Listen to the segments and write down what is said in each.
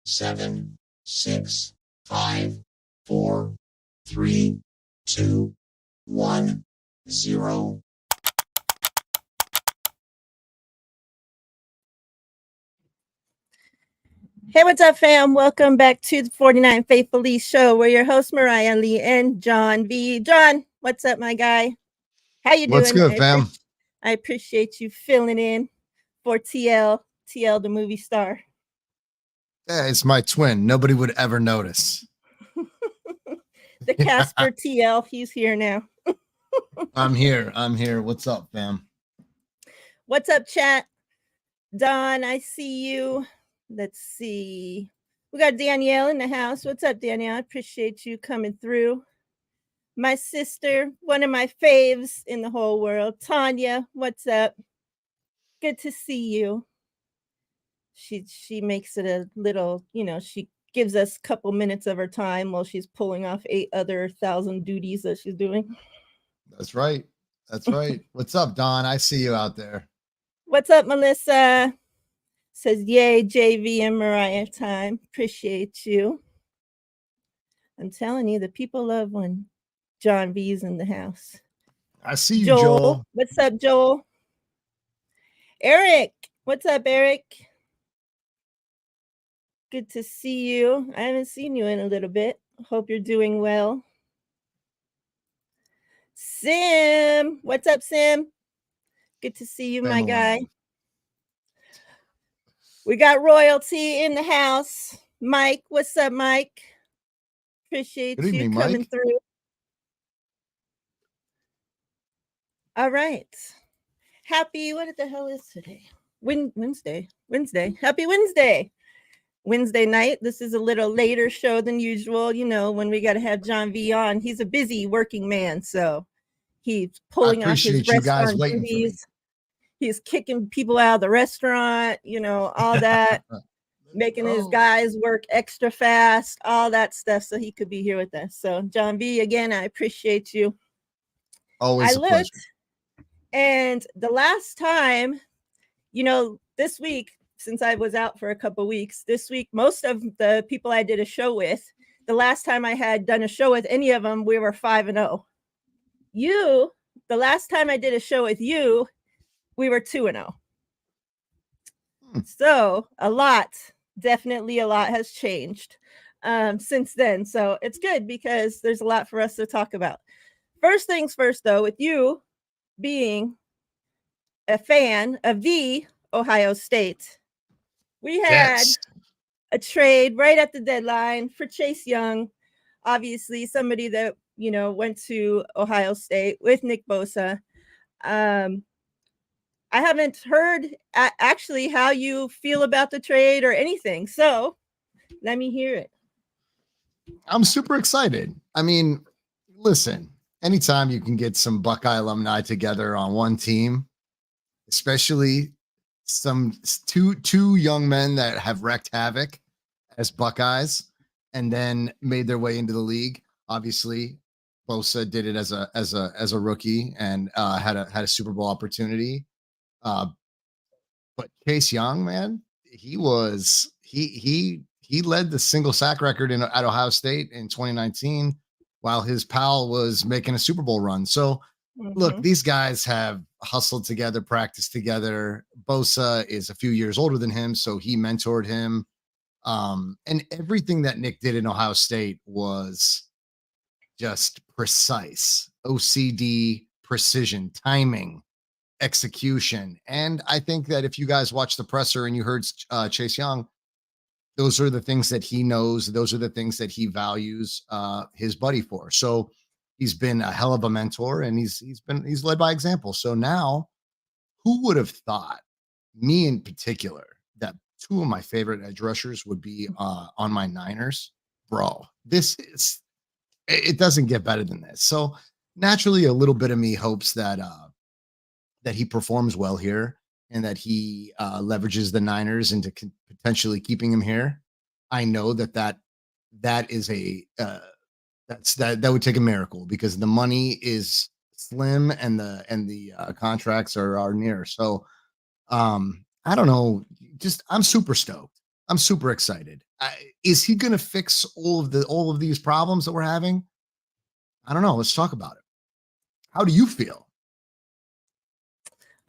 7, 6, 5, 4, 3, 2, 1, 0. Hey, what's up, fam? Welcome back to the 49 Faithfully Show. We're your host, Miriah Lee and John V. John, what's up, my guy? How you What's doing? good, fam? I appreciate you filling in for TL, the movie star. Yeah, it's my twin. Nobody would ever notice. The Casper TL, he's here now. I'm here. What's up, fam? What's up, chat? Don, I see you. Let's see. We got Danielle in the house. What's up, Danielle? I appreciate you coming through. My sister, one of my faves in the whole world, Tanya, what's up? Good to see you. She makes it a little, she gives us a couple minutes of her time while she's pulling off 8,000 duties that she's doing. That's right. What's up, Don? I see you out there. What's up, Melissa? Says, yay, JV and Miriah time. Appreciate you. I'm telling you, the people love when John V's in the house. I see you, Joel. What's up, Joel? Eric, what's up, Eric? Good to see you. I haven't seen you in a little bit. Hope you're doing well. Sim, what's up, Sim? Good to see you, my guy. We got royalty in the house. Mike, what's up, Mike? Appreciate Good evening, you coming Mike. through. All right. Happy, what the hell is today? Wednesday. Happy Wednesday. Wednesday night. This is a little later show than usual. You know, when we got to have John V on, he's a busy working man. So he's pulling off his restaurant duties. He's kicking people out of the restaurant, all that, making his guys work extra fast, all that stuff. So he could be here with us. So John V, again, I appreciate you. Always a pleasure. And the last time, this week, since I was out for a couple of weeks, this week, most of the people I did a show with, the last time I had done a show with any of them, we were 5-0. The last time I did a show with you, we were 2-0. So definitely a lot has changed since then. So it's good because there's a lot for us to talk about. First things first, though, with you being a fan of the Ohio State, we had a trade right at the deadline for Chase Young, obviously somebody that, went to Ohio State with Nick Bosa. I haven't heard actually how you feel about the trade or anything. So let me hear it. I'm super excited. I mean, listen, anytime you can get some Buckeye alumni together on one team, especially some two young men that have wreaked havoc as Buckeyes and then made their way into the league. Obviously, Bosa did it as a rookie and had a Super Bowl opportunity. But Chase Young, man, he led the single sack record at Ohio State in 2019 while his pal was making a Super Bowl run. So look, these guys have hustled together, practiced together. Bosa is a few years older than him, so he mentored him. And everything that Nick did in Ohio State was just precise, OCD, precision, timing, execution. And I think that if you guys watched the presser and you heard Chase Young, those are the things that he knows. Those are the things that he values his buddy for. So he's been a hell of a mentor, and he's led by example. So now, who would have thought, me in particular, that two of my favorite edge rushers would be on my Niners? Bro, it doesn't get better than this. So naturally, a little bit of me hopes that he performs well here and that he leverages the Niners into potentially keeping him here. I know that is that would take a miracle because the money is slim and the contracts are near. So I don't know. I'm super stoked. I'm super excited. Is he going to fix all of these problems that we're having? I don't know. Let's talk about it. How do you feel?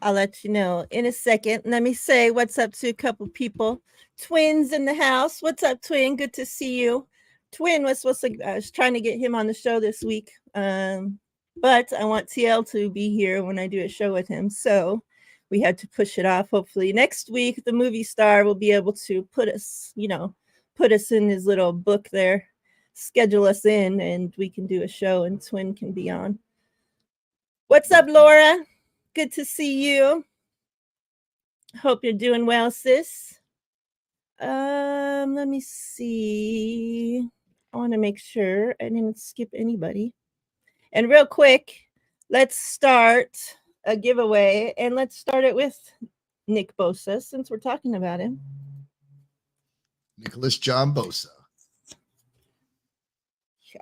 I'll let you know in a second. Let me say what's up to a couple people. Twins in the house. What's up, Twin? Good to see you. Twin was supposed to, I was trying to get him on the show this week. But I want TL to be here when I do a show with him. So we had to push it off. Hopefully next week, the movie star will be able to put us in his little book there, schedule us in, and we can do a show and Twin can be on. What's up, Laura? Good to see you. Hope you're doing well, sis. Let me see. I want to make sure I didn't skip anybody. And real quick, let's start a giveaway, and let's start it with Nick Bosa, since we're talking about him. Nicholas John Bosa.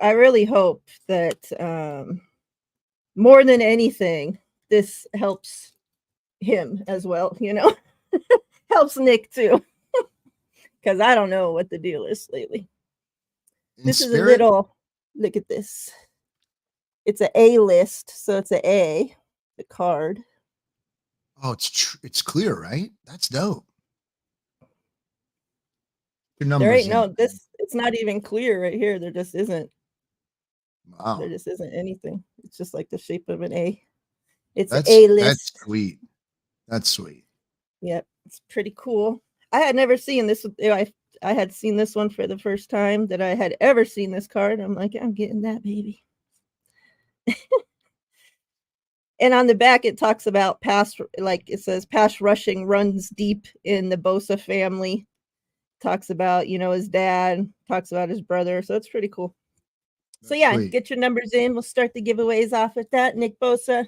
I really hope that more than anything, this helps him as well, helps Nick too, because I don't know what the deal is lately. This is a little, look at this. It's an A list, so it's an A, the card. Oh, it's clear, right? That's dope. Your numbers. There ain't it's not even clear right here. There just isn't. Wow. There just isn't anything. It's just like the shape of an A. It's an A list. That's sweet. That's sweet. Yep, it's pretty cool. I had never seen this. I had seen this one for the first time that I had ever seen this card. I'm like, I'm getting that, baby. And on the back, it talks about it says pass rushing runs deep in the Bosa family. Talks about, his dad, talks about his brother. So it's pretty cool. So yeah, get your numbers in. We'll start the giveaways off with that. Nick Bosa,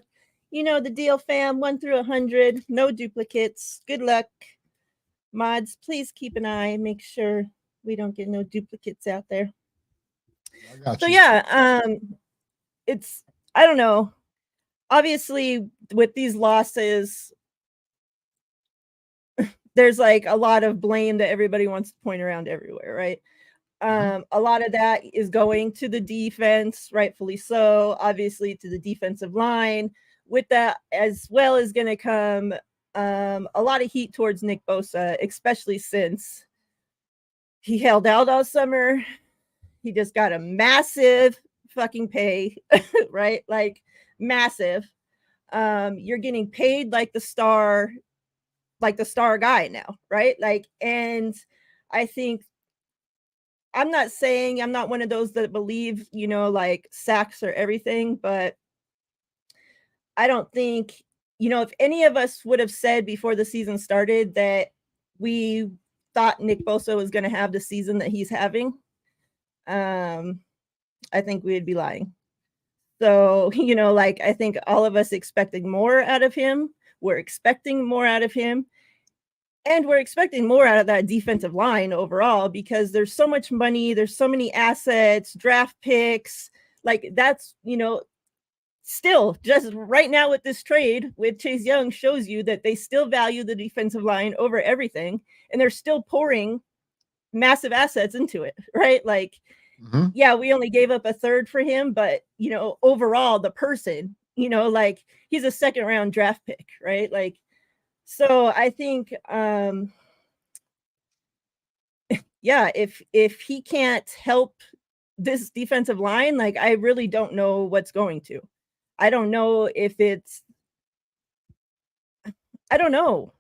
the deal, fam. 1 through 100, no duplicates. Good luck. Mods, please keep an eye. Make sure we don't get no duplicates out there. So yeah, I don't know. Obviously, with these losses, there's like a lot of blame that everybody wants to point around everywhere, right? A lot of that is going to the defense, rightfully so, obviously to the defensive line. With that, as well, is going to come a lot of heat towards Nick Bosa, especially since he held out all summer. He just got a massive fucking pay, right? Like massive. You're getting paid like the star guy now, right? Like, and I think I'm not one of those that believe, like sacks or everything, but I don't think, if any of us would have said before the season started that we thought Nick Bosa was going to have the season that he's having, I think we'd be lying. So, I think all of us expecting more out of him. We're expecting more out of him. And we're expecting more out of that defensive line overall because there's so much money. There's so many assets, draft picks. Like that's, still just right now with this trade with Chase Young shows you that they still value the defensive line over everything. And they're still pouring massive assets into it, right? Like, yeah, we only gave up a third for him, but, overall the person, like he's a 2nd round draft pick, right? Like, so I think, yeah, if he can't help this defensive line, like I really don't know what's going to. I don't know if I don't know.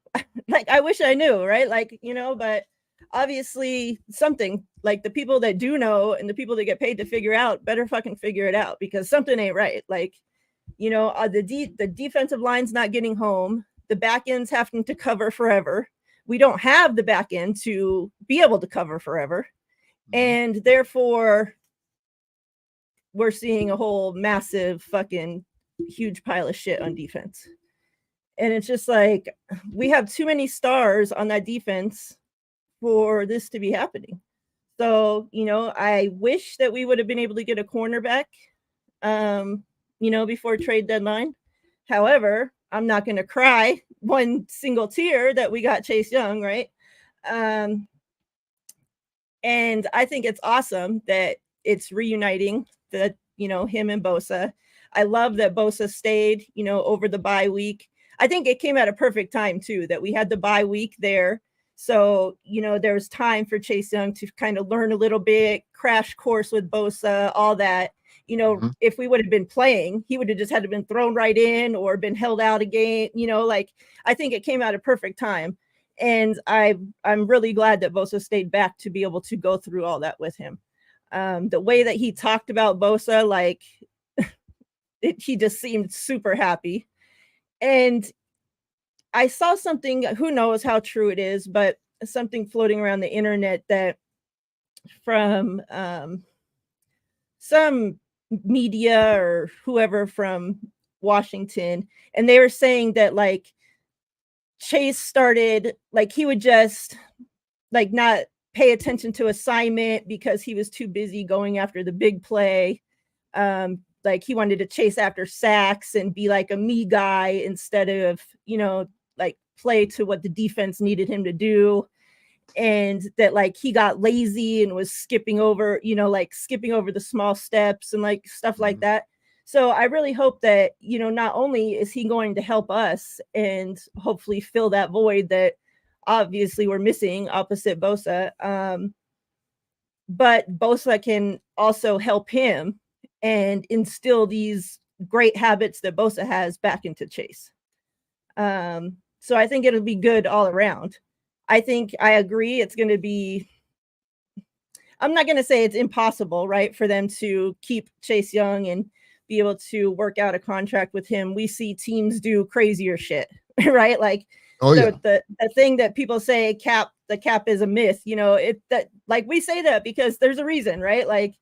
Like I wish I knew, right? Like, but obviously something like the people that do know and the people that get paid to figure out better fucking figure it out because something ain't right. Like, the defensive line's not getting home. The back end's having to cover forever. We don't have the back end to be able to cover forever. And therefore, we're seeing a whole massive fucking huge pile of shit on defense. And it's just like, we have too many stars on that defense for this to be happening. So, I wish that we would have been able to get a cornerback, before trade deadline. However, I'm not going to cry one single tear that we got Chase Young, right? And I think it's awesome that it's reuniting the, him and Bosa. I love that Bosa stayed, over the bye week. I think it came at a perfect time too, that we had the bye week there. So, there was time for Chase Young to kind of learn a little bit, crash course with Bosa, all that. If we would have been playing, he would have just had to been thrown right in or been held out a game, I think it came at a perfect time. And I'm really glad that Bosa stayed back to be able to go through all that with him. The way that he talked about Bosa, like he just seemed super happy. And I saw something, who knows how true it is, but something floating around the internet that from some media or whoever from Washington, and they were saying that like Chase started, like he would just like not pay attention to assignment because he was too busy going after the big play. Like he wanted to chase after sacks and be like a me guy instead of, like play to what the defense needed him to do. And that like he got lazy and was skipping over, skipping over the small steps and like stuff like that. So I really hope that, not only is he going to help us and hopefully fill that void that obviously we're missing opposite Bosa, but Bosa can also help him and instill these great habits that Bosa has back into Chase. So I think it'll be good all around. I think I agree. It's going to be, I'm not going to say it's impossible, right, for them to keep Chase Young and be able to work out a contract with him. We see teams do crazier shit, right? Like the thing that people say the cap is a myth, that like we say that because there's a reason, right? Like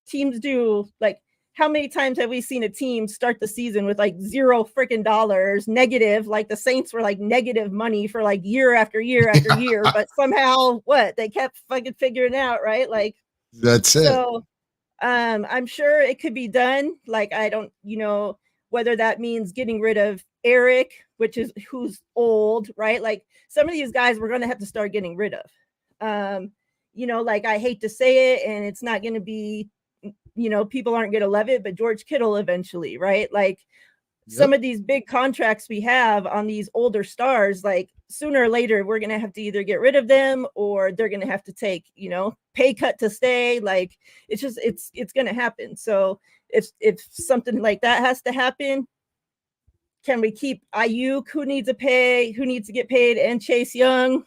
teams do, like how many times have we seen a team start the season with like $0 freaking dollars negative, like the Saints were like negative money for like year after year after year, but somehow they kept fucking figuring it out, right? Like that's it. So I'm sure it could be done. Like I don't, whether that means getting rid of Eric, who's old, right? Like some of these guys we're gonna have to start getting rid of. Like I hate to say it, and it's not gonna be, people aren't going to love it, but George Kittle eventually, right? Like some of these big contracts we have on these older stars, like sooner or later, we're going to have to either get rid of them or they're going to have to take, pay cut to stay. Like it's just, it's going to happen. So if something like that has to happen, can we keep Ayuk, who needs to get paid, and Chase Young?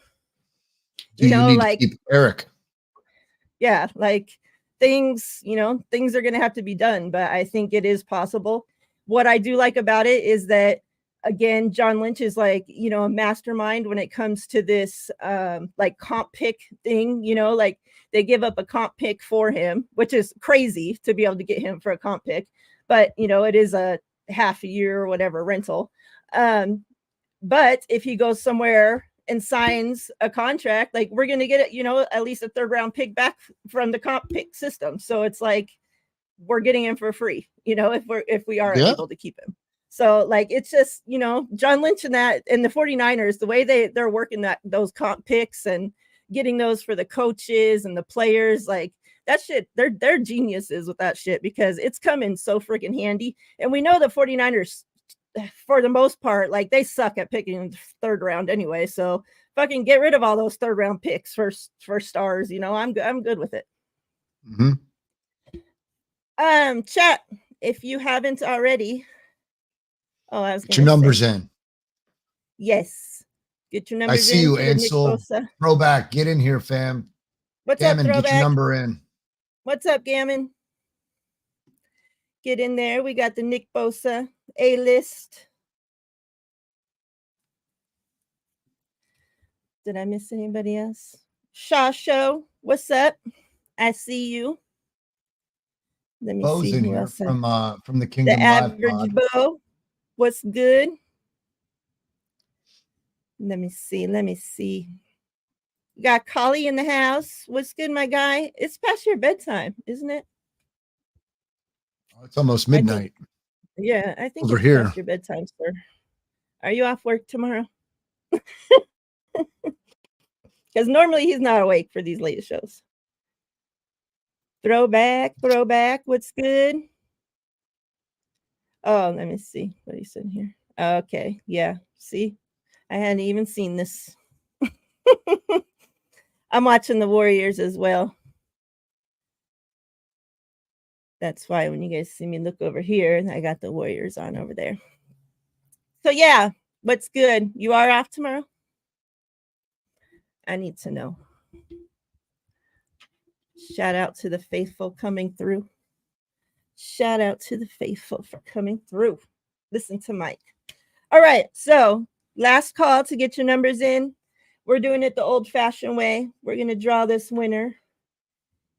Do you need to keep Eric? Yeah, like things are going to have to be done, but I think it is possible. What I do like about it is that, again, John Lynch is like, a mastermind when it comes to this like comp pick thing, like they give up a comp pick for him, which is crazy to be able to get him for a comp pick, but it is a half a year or whatever rental. But if he goes somewhere and signs a contract, like we're going to get it, at least a 3rd round pick back from the comp pick system. So it's like, we're getting him for free, if we are able to keep him. So like, it's just, John Lynch and the 49ers, the way they're working those comp picks and getting those for the coaches and the players, like that shit, they're geniuses with that shit because it's coming so freaking handy. And we know the 49ers, for the most part, like they suck at picking 3rd round anyway. So fucking get rid of all those 3rd round picks for stars. I'm good with it. Chat, if you haven't already. Oh, I was get your numbers in. Yes, get your numbers in. I see you, Ansel. Throwback, get in here, fam. What's up, Throwback? Get your number in. What's up, Gammon? Get in there. We got the Nick Bosa A-list. Did I miss anybody else? Shaw Show, what's up? I see you. Let me Bo's see in who here else. From the Kingdom the average Bo. What's good? Let me see. We got Collie in the house. What's good, my guy? It's past your bedtime, isn't it? It's almost midnight. I think over it's here. Past your bedtime, sir. Are you off work tomorrow? Because normally he's not awake for these late shows. Throwback. What's good? Oh, let me see what he said here. Okay, yeah. See, I hadn't even seen this. I'm watching the Warriors as well. That's why when you guys see me look over here, I got the Warriors on over there. So yeah, what's good? You are off tomorrow? I need to know. Shout out to the faithful coming through. Shout out to the faithful for coming through. Listen to Mike. All right, so last call to get your numbers in. We're doing it the old-fashioned way. We're going to draw this winner.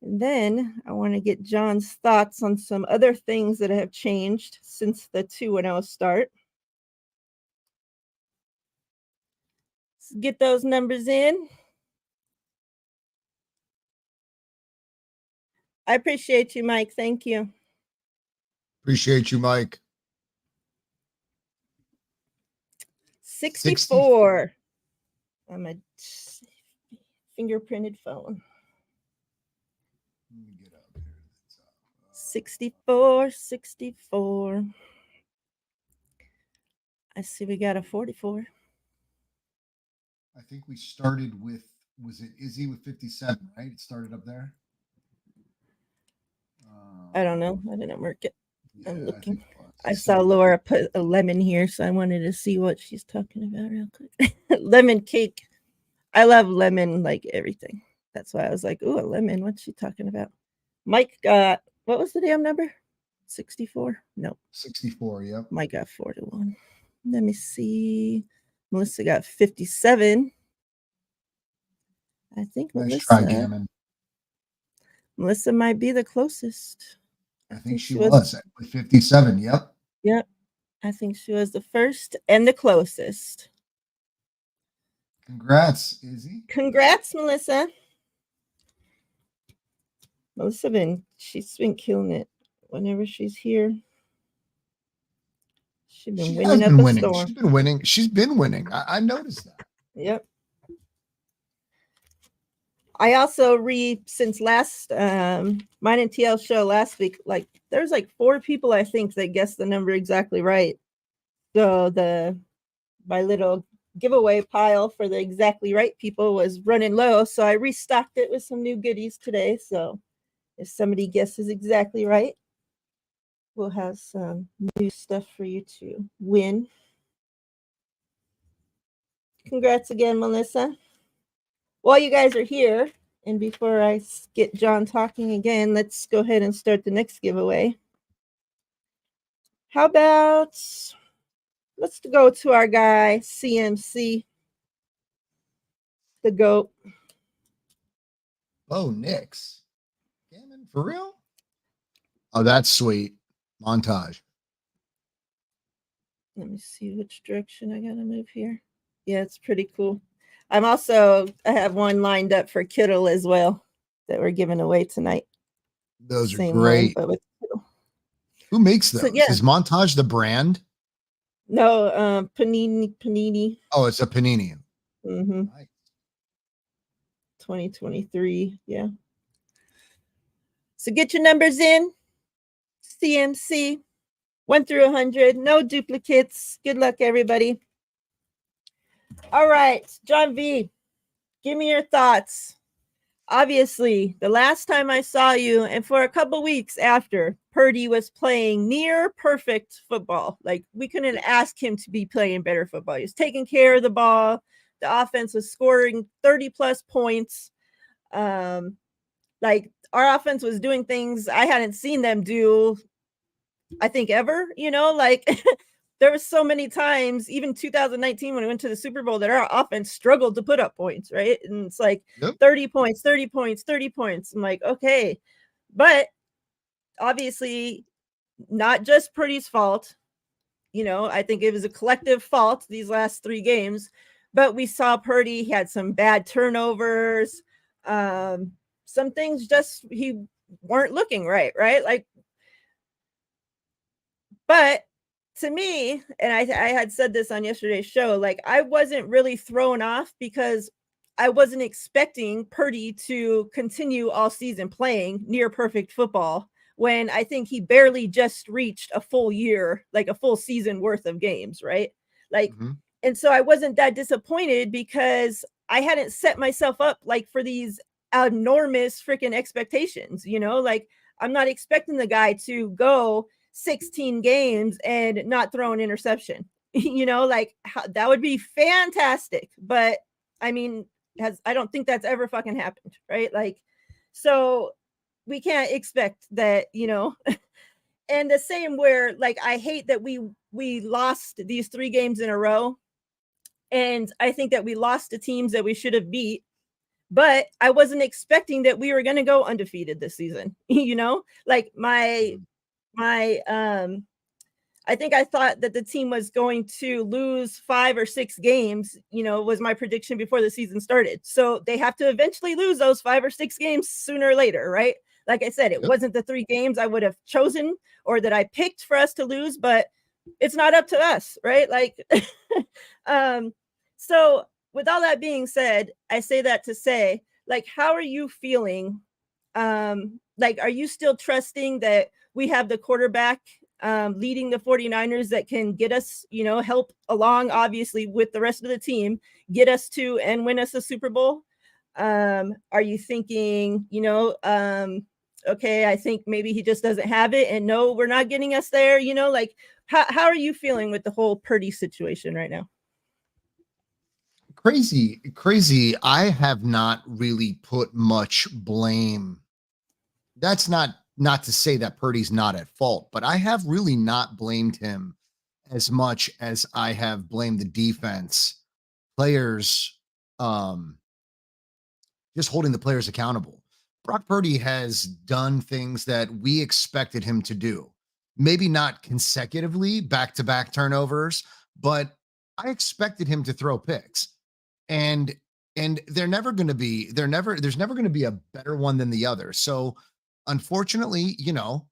And then I want to get John's thoughts on some other things that have changed since the 2-0 start. Let's get those numbers in. I appreciate you, Mike. Thank you. Appreciate you, Mike. 64 on my fingerprinted phone. 64. I see we got a 44. I think we started with, was it Izzy with 57, right? It started up there. I don't know. I didn't mark it. Yeah, I'm looking. I saw Laura put a lemon here, so I wanted to see what she's talking about real quick. Lemon cake. I love lemon like everything. That's why I was like, ooh, a lemon. What's she talking about? Mike got, what was the damn number? 64? No. 64, yep. Mike got 41. Let me see. Melissa got 57. I think Nice try, Gammon. Melissa might be the closest. I think she was with 57. Yep. Yep. I think she was the first and the closest. Congrats, Izzy. Congrats, Melissa. She's been killing it whenever she's here. She's been winning up a storm. She's been winning. She's been winning. I noticed that. Yep. I also since last mine and TL show last week, like there's like 4 people I think that guessed the number exactly right. So my little giveaway pile for the exactly right people was running low, so I restocked it with some new goodies today. So if somebody guesses exactly right, we'll have some new stuff for you to win. Congrats again, Melissa. While you guys are here, and before I get John talking again, let's go ahead and start the next giveaway. How about, let's go to our guy, CMC, the GOAT. Oh, Nix. Gammon, for real? Oh, that's sweet. Montage. Let me see which direction I got to move here. Yeah, it's pretty cool. I have one lined up for Kittle as well that we're giving away tonight. Those are great. One, but with Kittle. Who makes those? So, yeah. Is Montage the brand? No, Panini. Oh, it's a Panini. Mm-hmm. Nice. 2023, yeah. So get your numbers in. CMC, 1 through 100. No duplicates. Good luck, everybody. All right, John V, give me your thoughts. Obviously, the last time I saw you, and for a couple weeks after, Purdy was playing near perfect football. Like, we couldn't ask him to be playing better football. He was taking care of the ball. The offense was scoring 30-plus points. Like, our offense was doing things I hadn't seen them do, I think, ever. Like, there was so many times, even 2019 when we went to the Super Bowl, that our offense struggled to put up points, right? And it's like 30 points. I'm like, okay. But obviously, not just Purdy's fault. I think it was a collective fault these last 3 games. But we saw Purdy, he had some bad turnovers. Some things just, he weren't looking right? Like, but to me, and I had said this on yesterday's show, like, I wasn't really thrown off because I wasn't expecting Purdy to continue all season playing near perfect football when I think he barely just reached a full year, like a full season worth of games, right? Like, and so I wasn't that disappointed because I hadn't set myself up like for these enormous freaking expectations, you know, like I'm not expecting the guy to go 16 games and not throw an interception, you know, like that would be fantastic. But I mean, I don't think that's ever fucking happened, right? Like, so we can't expect that, you know. And the same where like I hate that we lost these 3 games in a row. And I think that we lost to teams that we should have beat, but I wasn't expecting that we were going to go undefeated this season. You know, like my I think I thought that the team was going to lose 5 or 6 games, you know, was my prediction before the season started. So they have to eventually lose those 5 or 6 games sooner or later, right? Like I said, it wasn't the 3 games I would have chosen or that I picked for us to lose, but it's not up to us, right? Like, so with all that being said, I say that to say, like, how are you feeling? Like, are you still trusting that we have the quarterback leading the 49ers that can get us, you know, help along, obviously, with the rest of the team, get us to and win us a Super Bowl? Are you thinking, you know, okay, I think maybe he just doesn't have it and no, we're not getting us there, you know, like how are you feeling with the whole Purdy situation right now? Crazy. I have not really put much blame. That's not to say that Purdy's not at fault, but I have really not blamed him as much as I have blamed the defense, players, just holding the players accountable. Brock Purdy has done things that we expected him to do. Maybe not consecutively, back-to-back turnovers, but I expected him to throw picks. And there's never going to be a better one than the other. So unfortunately, you know,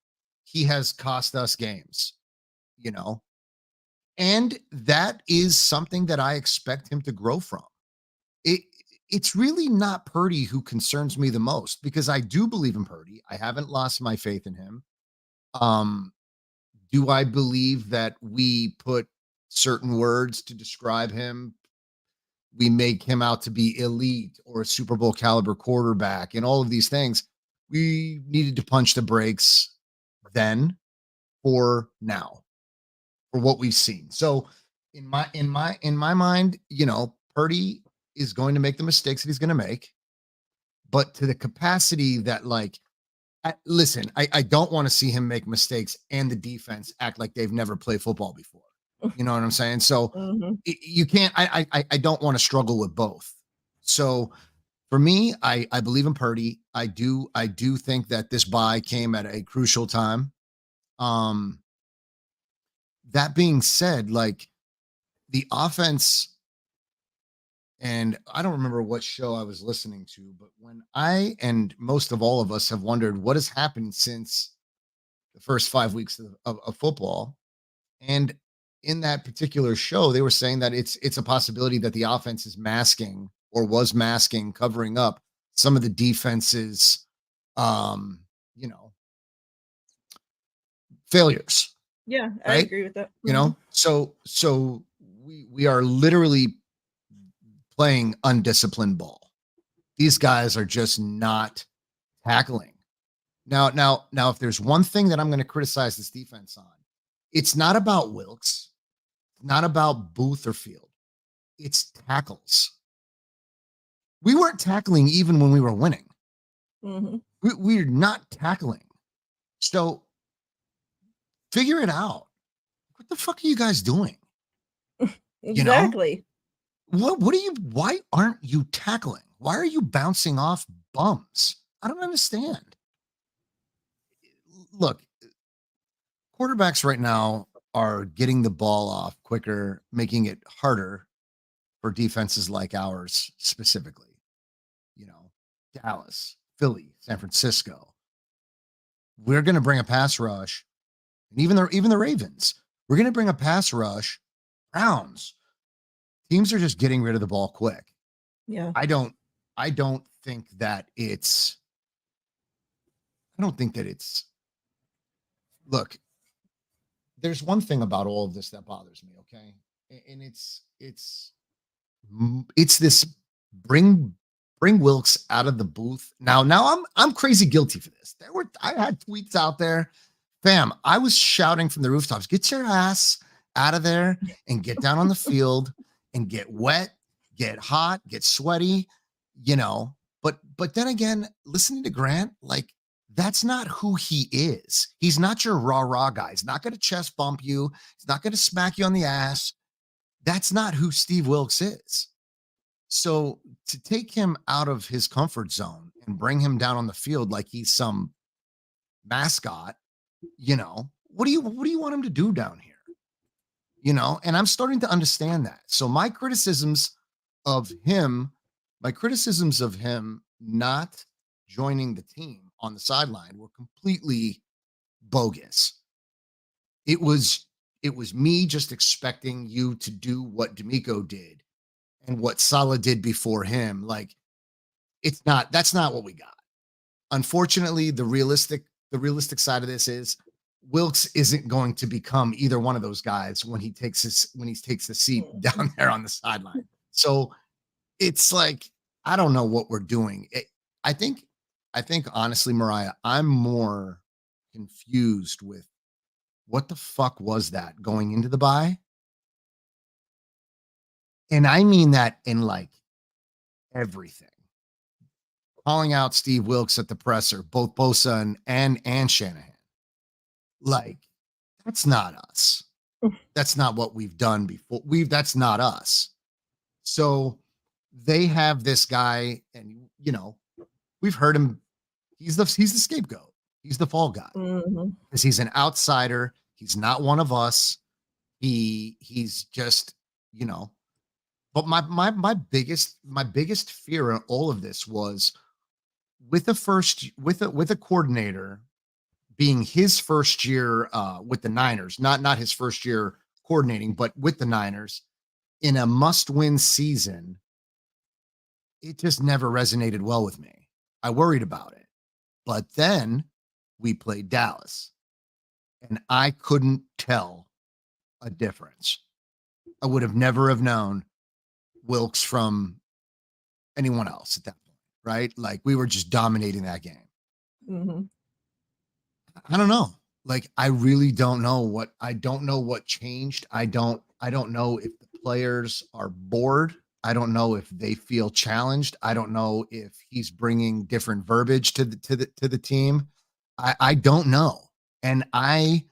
he has cost us games, you know, and that is something that I expect him to grow from. It's really not Purdy who concerns me the most because I do believe in Purdy. I haven't lost my faith in him. Do I believe that we put certain words to describe him? We make him out to be elite or a Super Bowl caliber quarterback and all of these things. We needed to punch the brakes then for now for what we've seen. So in my mind, you know, Purdy is going to make the mistakes that he's going to make, but to the capacity that like, listen, I don't want to see him make mistakes and the defense act like they've never played football before. You know what I'm saying? So you can't, I don't want to struggle with both. So for me, I believe in Purdy. I do think that this bye came at a crucial time. That being said, like the offense, and I don't remember what show I was listening to, but when I and most of all of us have wondered what has happened since the first 5 weeks of football, and in that particular show, they were saying that it's a possibility that the offense is masking or was masking, covering up some of the defense's, you know, failures. Yeah, I right? agree with that. You know, so we are literally playing undisciplined ball. These guys are just not tackling. Now, if there's one thing that I'm going to criticize this defense on, it's not about Wilkes, not about Booth or Field. It's tackles. We weren't tackling even when we were winning. We're not tackling. So figure it out. What the fuck are you guys doing? Exactly. You know? Why aren't you tackling? Why are you bouncing off bums? I don't understand. Look, quarterbacks right now are getting the ball off quicker, making it harder for defenses like ours specifically. You know, Dallas, Philly, San Francisco. We're going to bring a pass rush, and even the Ravens. We're going to bring a pass rush. Browns. Teams are just getting rid of the ball quick. Yeah. I don't I don't think that it's look, there's one thing about all of this that bothers me, okay? And it's this bring Wilkes out of the booth. Now I'm crazy guilty for this. I had tweets out there. Fam, I was shouting from the rooftops, get your ass out of there and get down on the field and get wet, get hot, get sweaty, you know. But then again, listening to Grant, like, that's not who he is. He's not your rah-rah guy. He's not going to chest bump you. He's not going to smack you on the ass. That's not who Steve Wilkes is. So to take him out of his comfort zone and bring him down on the field like he's some mascot, you know, what do you want him to do down here? You know, and I'm starting to understand that. So my criticisms of him not joining the team on the sideline were completely bogus. It was me just expecting you to do what D'Amico did and what Saleh did before him. Like, that's not what we got. Unfortunately, the realistic side of this is Wilkes isn't going to become either one of those guys when he takes the seat down there on the sideline. So it's like, I don't know what we're doing. I think honestly, Miriah, I'm more confused with what the fuck was that going into the bye? And I mean that in like everything. Calling out Steve Wilkes at the presser, both Bosa and Shanahan. Like, that's not us. That's not what we've done before. That's not us. So they have this guy, and you know, we've heard him. He's the scapegoat. He's the fall guy because he's an outsider. He's not one of us. He's just, you know. But my biggest fear in all of this was with a coordinator being his first year with the Niners, not his first year coordinating, but with the Niners in a must-win season. It just never resonated well with me. I worried about it. But then we played Dallas, and I couldn't tell a difference. I would have never have known Wilkes from anyone else at that point, right? Like, we were just dominating that game. Mm-hmm. I don't know. Like, I really don't know I don't know what changed. I don't know if the players are bored. I don't know if they feel challenged. I don't know if he's bringing different verbiage to the team. I don't know. And I've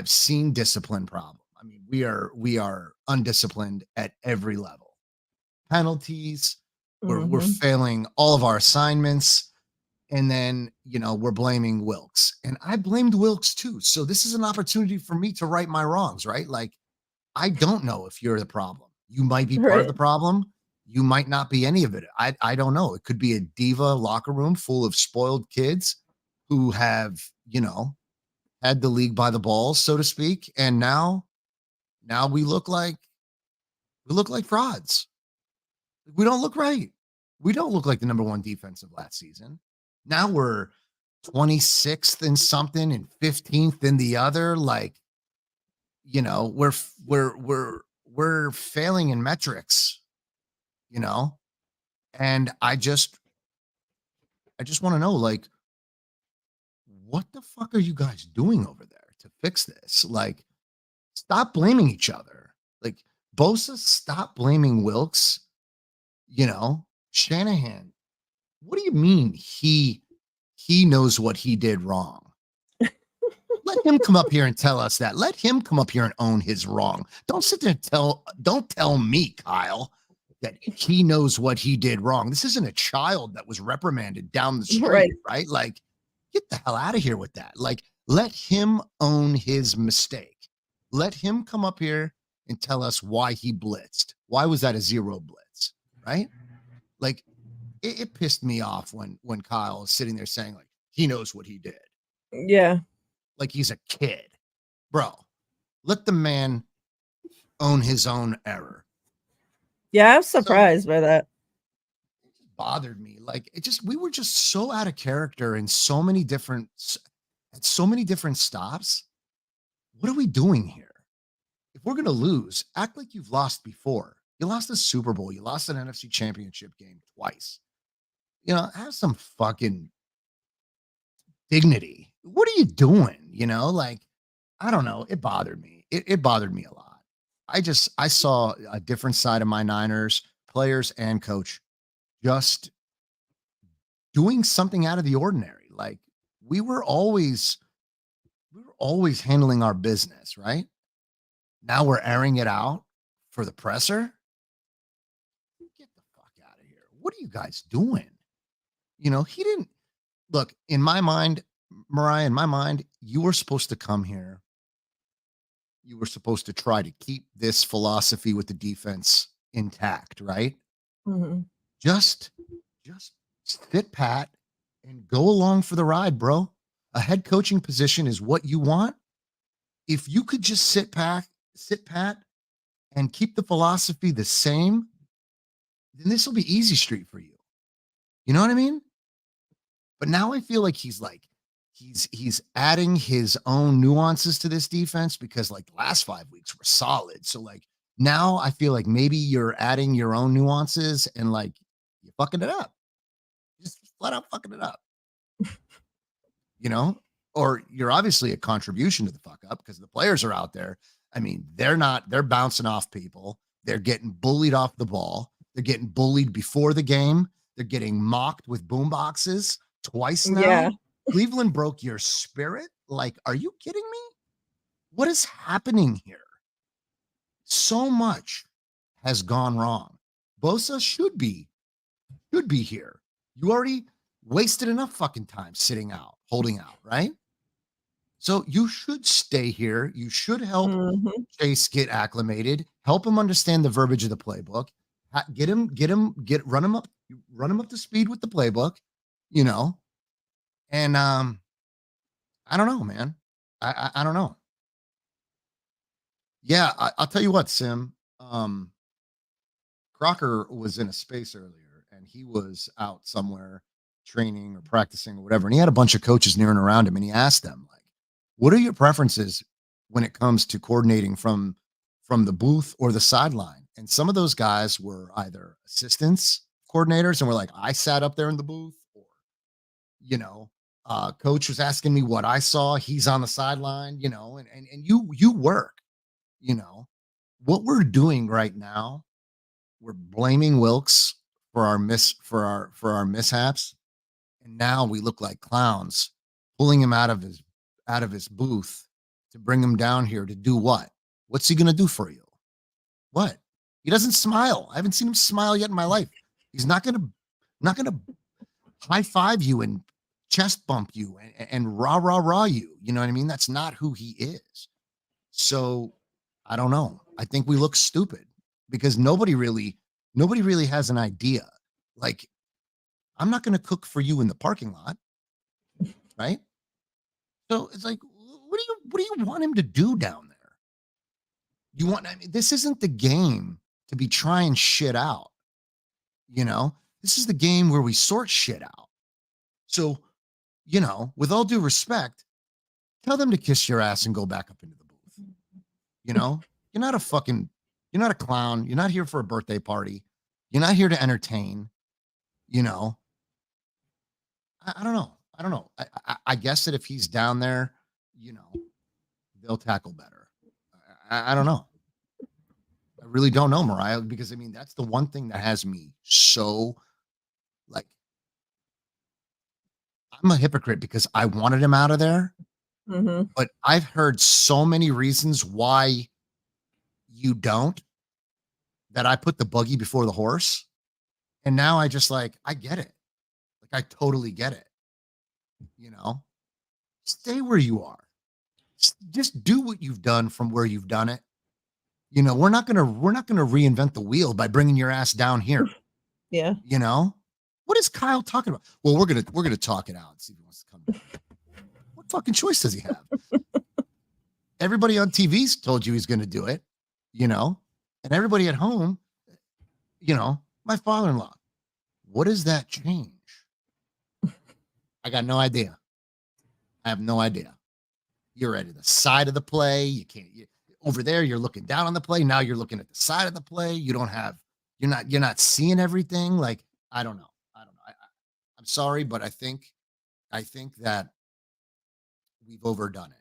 seen discipline problem. I mean, we are undisciplined at every level. Penalties, we're failing all of our assignments. And then, you know, we're blaming Wilkes. And I blamed Wilkes too. So this is an opportunity for me to right my wrongs, right? Like, I don't know if you're the problem. You might be part of the problem. You might not be any of it. I don't know. It could be a diva locker room full of spoiled kids who have, you know, had the league by the balls, so to speak. And now we look like frauds. We don't look right. We don't look like the number one defense of last season. Now we're 26th in something and 15th in the other. Like, you know, we're failing in metrics, you know, and I just want to know, like, what the fuck are you guys doing over there to fix this? Like, stop blaming each other. Like, Bosa, stop blaming Wilkes. You know, Shanahan, what do you mean he knows what he did wrong? Let him come up here and tell us that. Let him come up here and own his wrong. Don't sit there and don't tell me, Kyle, that he knows what he did wrong. This isn't a child that was reprimanded down the street, right? Like, get the hell out of here with that. Like, let him own his mistake. Let him come up here and tell us why he blitzed. Why was that a zero blitz, right? Like, it pissed me off when Kyle is sitting there saying, like, he knows what he did. Yeah. Like he's a kid. Bro, let the man own his own error. Yeah, I was surprised by that. It bothered me. Like we were just so out of character in so many different stops. What are we doing here? If we're going to lose, act like you've lost before. You lost the Super Bowl. You lost an NFC championship game twice. Have some fucking dignity. What are you doing? Like, I don't know. It bothered me. It bothered me a lot. I saw a different side of my Niners players and coach just doing something out of the ordinary. Like we were always handling our business, right? Now we're airing it out for the presser. Get the fuck out of here. What are you guys doing? He didn't look in my mind, Miriah, in my mind, you were supposed to come here. You were supposed to try to keep this philosophy with the defense intact, right? Mm-hmm. Just sit pat and go along for the ride, bro. A head coaching position is what you want. If you could just sit pat and keep the philosophy the same, then this will be easy street for you. You know what I mean? But now I feel like he's adding his own nuances to this defense because like the last 5 weeks were solid. So like now I feel like maybe you're adding your own nuances and like you're fucking it up. Just flat out fucking it up. Or you're obviously a contribution to the fuck up because the players are out there. I mean, they're bouncing off people. They're getting bullied off the ball. They're getting bullied before the game. They're getting mocked with boom boxes twice now. Yeah. Cleveland broke your spirit. Like, are you kidding me? What is happening here? So much has gone wrong. Bosa should be here. You already wasted enough fucking time sitting out, holding out, right? So you should stay here. You should help Chase get acclimated, help him understand the verbiage of the playbook, run him up to speed with the playbook, and I don't know, man. I don't know. Yeah, I'll tell you what, Sim. Crocker was in a space earlier, and he was out somewhere training or practicing or whatever, and he had a bunch of coaches near and around him, and he asked them, like, what are your preferences when it comes to coordinating from the booth or the sideline? And some of those guys were either assistants coordinators and were like, I sat up there in the booth, or, coach was asking me what I saw. He's on the sideline, and you work, what we're doing right now. We're blaming Wilkes for our mishaps. And now we look like clowns pulling him out of his booth to bring him down here to do what? What's he going to do for you? What? He doesn't smile. I haven't seen him smile yet in my life. He's not going to high five you and chest bump you and rah you. You know what I mean? That's not who he is. So I don't know. I think we look stupid because nobody really has an idea. Like, I'm not going to cook for you in the parking lot. Right. So it's like, what do you want him to do down there? This isn't the game to be trying shit out. This is the game where we sort shit out. So, with all due respect, tell them to kiss your ass and go back up into the booth. You're not a clown. You're not here for a birthday party. You're not here to entertain. I don't know. I guess that if he's down there, they'll tackle better. I don't know. I really don't know, Miriah, because I mean, that's the one thing that has me so like, I'm a hypocrite because I wanted him out of there, but I've heard so many reasons why you don't, that I put the buggy before the horse. And now I just I get it. Like, I totally get it. Stay where you are. Just do what you've done from where you've done it. We're not going to reinvent the wheel by bringing your ass down here. Yeah. What is Kyle talking about? Well, we're going to talk it out and see if he wants to come back. What fucking choice does he have? Everybody on TV's told you he's going to do it, and everybody at home, my father-in-law. What does that change? I got no idea. I have no idea. You're at the side of the play. You can't. Over there, you're looking down on the play. Now you're looking at the side of the play. You're not seeing everything. Like, I don't know. I'm sorry, but I think that we've overdone it.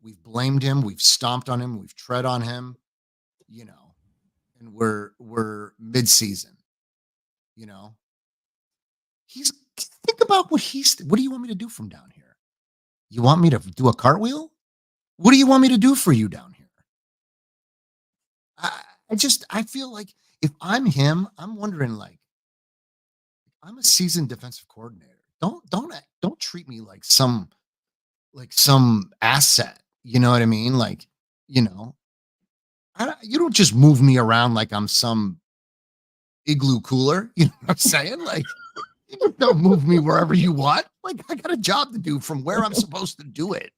We've blamed him. We've stomped on him. We've tread on him. And we're mid-season. Think about what do you want me to do from down here? You want me to do a cartwheel? What do you want me to do for you down here? I feel like if I'm him, I'm wondering, like, I'm a seasoned defensive coordinator. Don't treat me like some asset. You know what I mean? Like, you don't just move me around like I'm some igloo cooler. You know what I'm saying? Like, you just don't move me wherever you want. Like, I got a job to do from where I'm supposed to do it.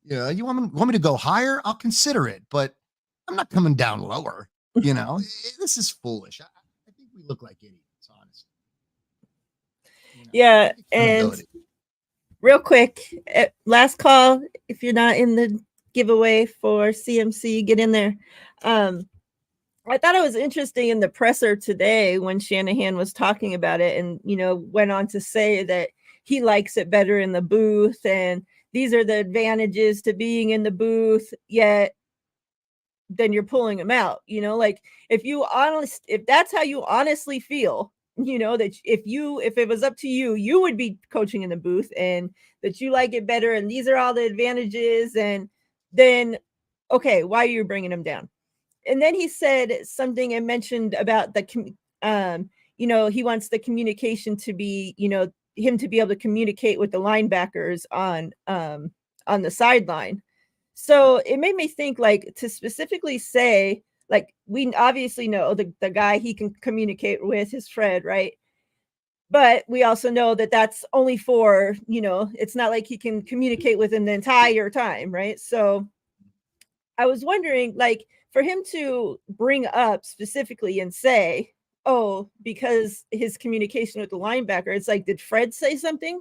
You want me to go higher? I'll consider it, but I'm not coming down lower. This is foolish. I think we look like idiots, honestly. Yeah, and real quick, last call. If you're not in the giveaway for CMC, get in there. I thought it was interesting in the presser today when Shanahan was talking about it, and went on to say that he likes it better in the booth, and these are the advantages to being in the booth. Yet then you're pulling him out. Like, if that's how you honestly feel, that if it was up to you, you would be coaching in the booth, and that you like it better, and these are all the advantages, and then okay, why are you bringing him down? And then he said something and mentioned about he wants the communication to be, him to be able to communicate with the linebackers on the sideline. So it made me think, like, to specifically say, like, we obviously know the guy he can communicate with is Fred, right? But we also know that that's only for, it's not like he can communicate with him the entire time, right? So I was wondering, like, for him to bring up specifically and say, oh, because his communication with the linebacker, it's like, did Fred say something?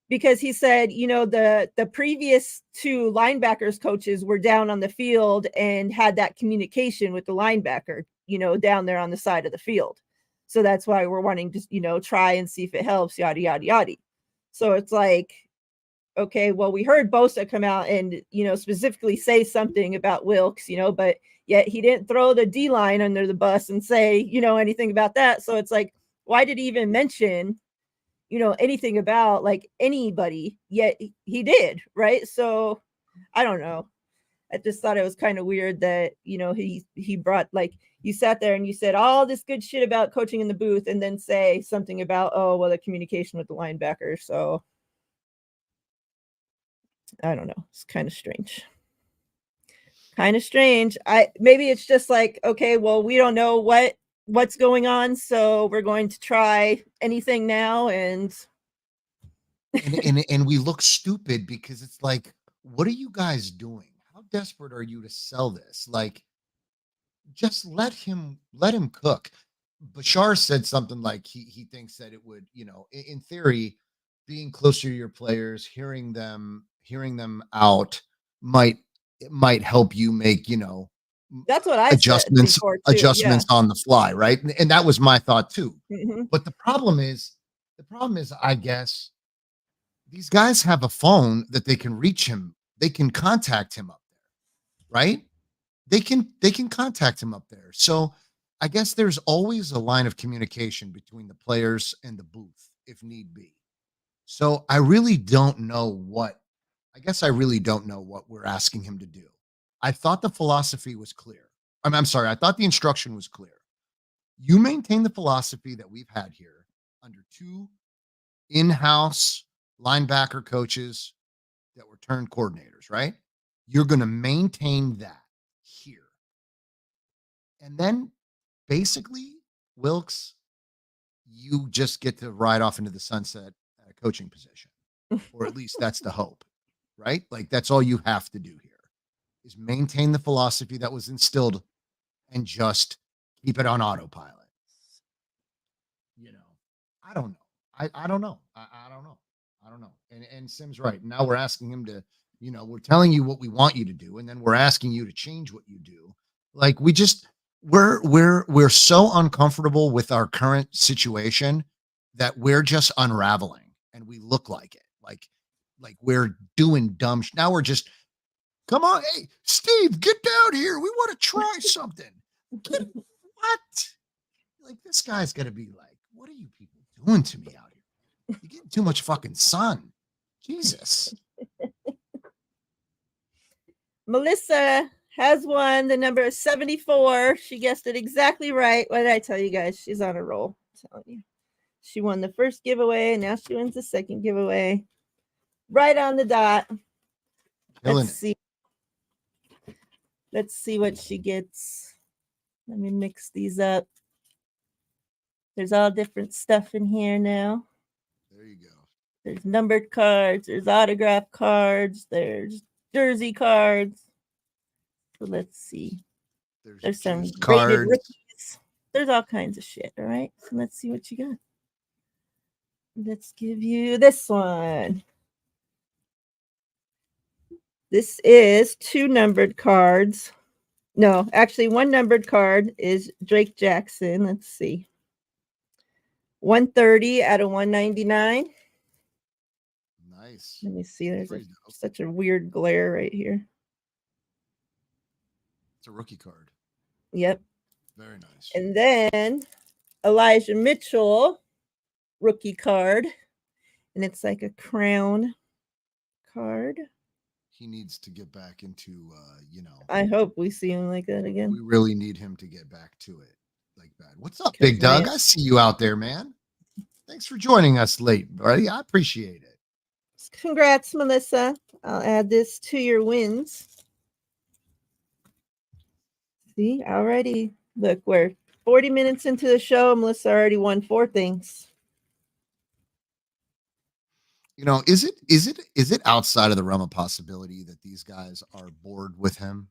Because he said, the previous two linebackers coaches were down on the field and had that communication with the linebacker, down there on the side of the field. So that's why we're wanting to, try and see if it helps, yada, yada, yada. So it's like, okay, well, we heard Bosa come out and, specifically say something about Wilkes, but yet he didn't throw the D-line under the bus and say, anything about that. So it's like, why did he even mention, anything about, like, anybody? Yet he did, right? So I don't know. I just thought it was kind of weird that, he brought, like, you sat there and you said all this good shit about coaching in the booth and then say something about, oh, well, the communication with the linebacker. So I don't know. It's kind of strange. Maybe it's just like, okay, well, we don't know what's going on, so we're going to try anything now, and we look stupid because it's like, what are you guys doing? How desperate are you to sell this? Like, just let him cook. Bashar said something like he thinks that it would, in theory, being closer to your players, hearing them out might help you make, that's what I adjustments said before too, on the fly, right? And that was my thought too. Mm-hmm. But the problem is, I guess, these guys have a phone that they can reach him. They can contact him up there, right? They can contact him up there. So I guess there's always a line of communication between the players and the booth if need be. So I really don't know what we're asking him to do. I thought the philosophy was clear. I'm sorry. I thought the instruction was clear. You maintain the philosophy that we've had here under two in-house linebacker coaches that were turned coordinators, right? You're going to maintain that here. And then basically, Wilkes, you just get to ride off into the sunset at a coaching position, or at least that's the hope, right? Like, that's all you have to do here is maintain the philosophy that was instilled and just keep it on autopilot. I don't know. I don't know. I don't know. I don't know. And Sim's right. Now we're asking him to, we're telling you what we want you to do, and then we're asking you to change what you do. Like we're so uncomfortable with our current situation that we're just unraveling, and we look like it. Like we're doing dumb. Now we're just, come on, hey Steve, get down here. We want to try something. What? Like this guy's gonna be like, what are you people doing to me out here? You're getting too much fucking sun. Jesus. Melissa has won. The number is 74. She guessed it exactly right. What did I tell you guys? She's on a roll. I'm telling you. She won the first giveaway, and now she wins the second giveaway. Right on the dot. Let's see. Let's see what she gets. Let me mix these up. There's all different stuff in here now. There you go. There's numbered cards. There's autograph cards. There's jersey cards. So let's see. There's some graded rookies. There's all kinds of shit. All right. So let's see what you got. Let's give you this one. This is 2 numbered cards. No, actually, 1 numbered card is Drake Jackson. Let's see. 130 out of 199. Nice. Let me see. There's such a weird glare right here. It's a rookie card. Yep. Very nice. And then Elijah Mitchell rookie card. And it's like a crown card. He needs to get back into, I hope we see him like that again. We really need him to get back to it like that. What's up, Big Doug? I see you out there, man. Thanks for joining us late, buddy. I appreciate it. Congrats, Melissa. I'll add this to your wins. See, already. Look, we're 40 minutes into the show. Melissa already won 4 things. Is it outside of the realm of possibility that these guys are bored with him?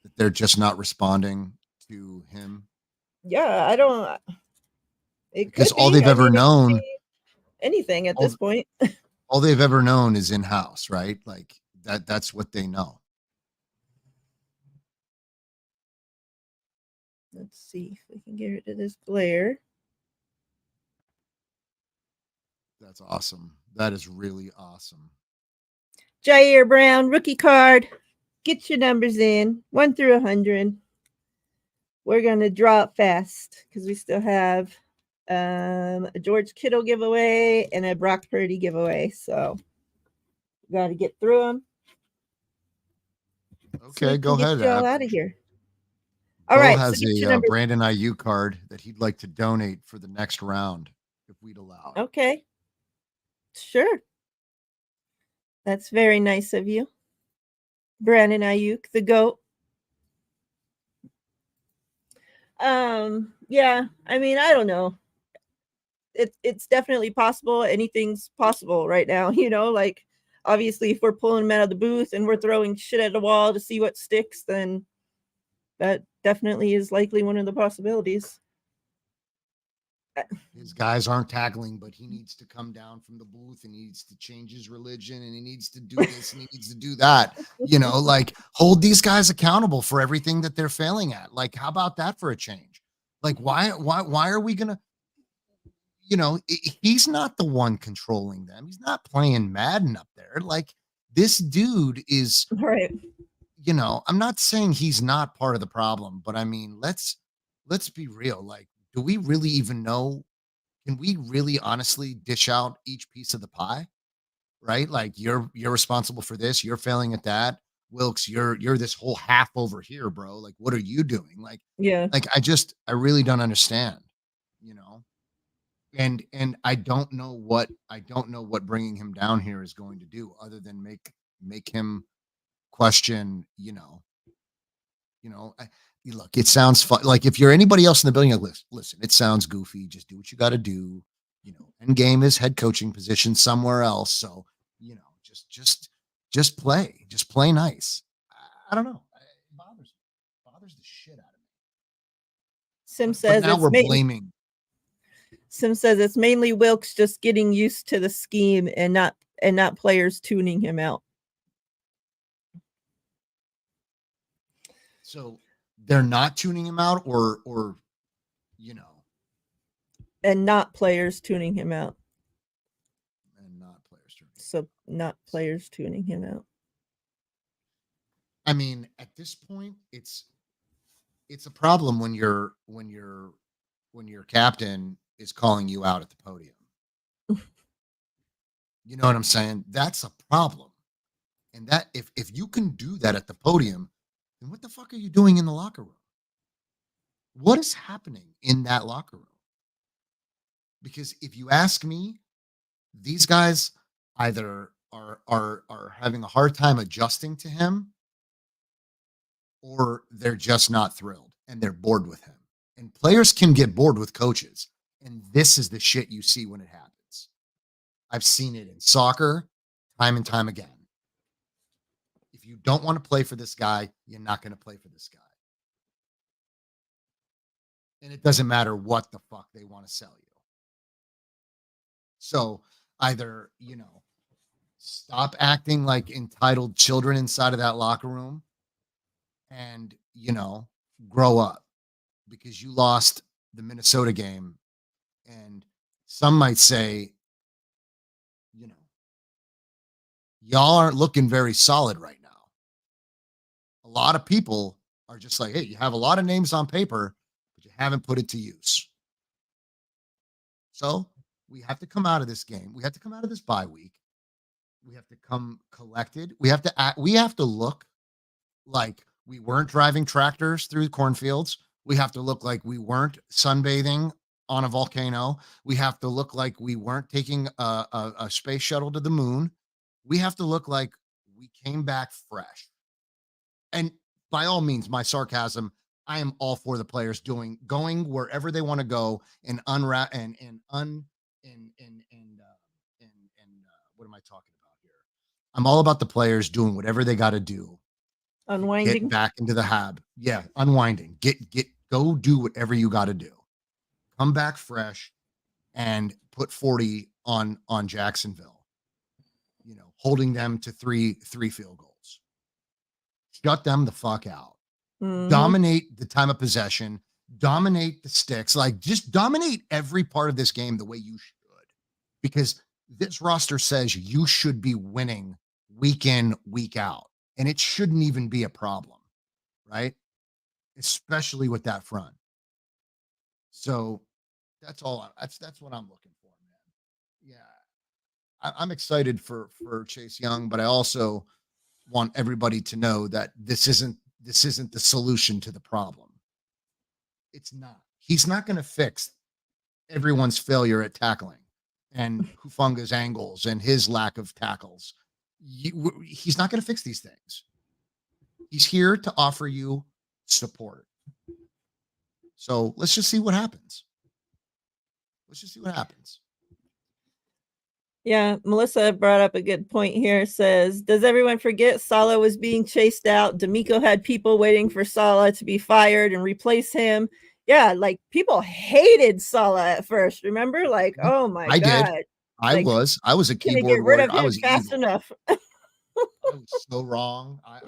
That they're just not responding to him? Yeah, I don't. Because all they've ever known, anything at this point. All they've ever known is in-house, right? Like that's what they know. Let's see if we can get rid of this glare. That's awesome. That is really awesome. Jair Brown, rookie card. Get your numbers in, 1 through 100. We're going to draw it fast because we still have a George Kittle giveaway and a Brock Purdy giveaway. So we got to get through them. Okay, so go ahead. Get you all out of here. All right. Has a Brandon IU card that he'd like to donate for the next round if we'd allow it. Okay. Sure. That's very nice of you. Brandon Ayuk, the GOAT. Yeah, I mean, I don't know. It's definitely possible. Anything's possible right now, like obviously if we're pulling them out of the booth and we're throwing shit at the wall to see what sticks, then that definitely is likely one of the possibilities. His guys aren't tackling, but he needs to come down from the booth and he needs to change his religion and he needs to do this and he needs to do that. Like hold these guys accountable for everything that they're failing at. Like, how about that for a change? Like, why are we gonna? He's not the one controlling them. He's not playing Madden up there. Like this dude is right. I'm not saying he's not part of the problem, but I mean, let's be real. Like, do we really even know? Can we really honestly dish out each piece of the pie? Right? Like you're responsible for this. You're failing at that. Wilkes, you're this whole half over here, bro. Like, what are you doing? Like, yeah. Like, I really don't understand. And I don't know what bringing him down here is going to do, other than make him question. Look, it sounds fun. Like if you're anybody else in the building, like, listen, it sounds goofy. Just do what you got to do. End game is head coaching position somewhere else. So, just play nice. I don't know. It bothers the Sim But says now it's we're blaming. Sim says it's mainly Wilkes just getting used to the scheme and not players tuning him out. So they're not tuning him out, or and not players tuning him out. And not players tuning. So not players tuning him out. I mean, at this point, it's a problem when your captain is calling you out at the podium. You know what I'm saying? That's a problem. And that if you can do that at the podium, then what the fuck are you doing in the locker room? What is happening in that locker room? Because if you ask me, these guys either are having a hard time adjusting to him, or they're just not thrilled and they're bored with him. And players can get bored with coaches. And this is the shit you see when it happens. I've seen it in soccer time and time again. If you don't want to play for this guy, you're not going to play for this guy. And it doesn't matter what the fuck they want to sell you. So either, stop acting like entitled children inside of that locker room and, grow up, because you lost the Minnesota game. And some might say, y'all aren't looking very solid right now. A lot of people are just like, hey, you have a lot of names on paper, but you haven't put it to use. So we have to come out of this game. We have to come out of this bye week. We have to come collected. We have to look like we weren't driving tractors through cornfields. We have to look like we weren't sunbathing on a volcano. We have to look like we weren't taking a space shuttle to the moon. We have to look like we came back fresh. And by all means, my sarcasm, I am all for the players going wherever they want to go and unwrap and what am I talking about here? I'm all about the players doing whatever they got to do. Unwinding. Get back into the hab. Yeah, unwinding. Go do whatever you got to do. Come back fresh and put 40 on Jacksonville. Holding them to three field goals. Shut them the fuck out. Mm-hmm. Dominate the time of possession. Dominate the sticks. Like, just dominate every part of this game the way you should. Because this roster says you should be winning week in, week out. And it shouldn't even be a problem, right? Especially with that front. So that's all. That's what I'm looking for, man. Yeah, I'm excited for Chase Young, but I also want everybody to know that this isn't the solution to the problem. It's not. He's not going to fix everyone's failure at tackling and Hufanga's angles and his lack of tackles. He's not going to fix these things. He's here to offer you support. So let's just see what happens. Yeah, Melissa brought up a good point here. Says, does everyone forget Saleh was being chased out? D'Amico had people waiting for Saleh to be fired and replace him. Yeah, like people hated Saleh at first. Remember? Like, oh my God. Did. I was a keyboard get rid warrior. Of him I was fast evil. enough. I was so wrong. I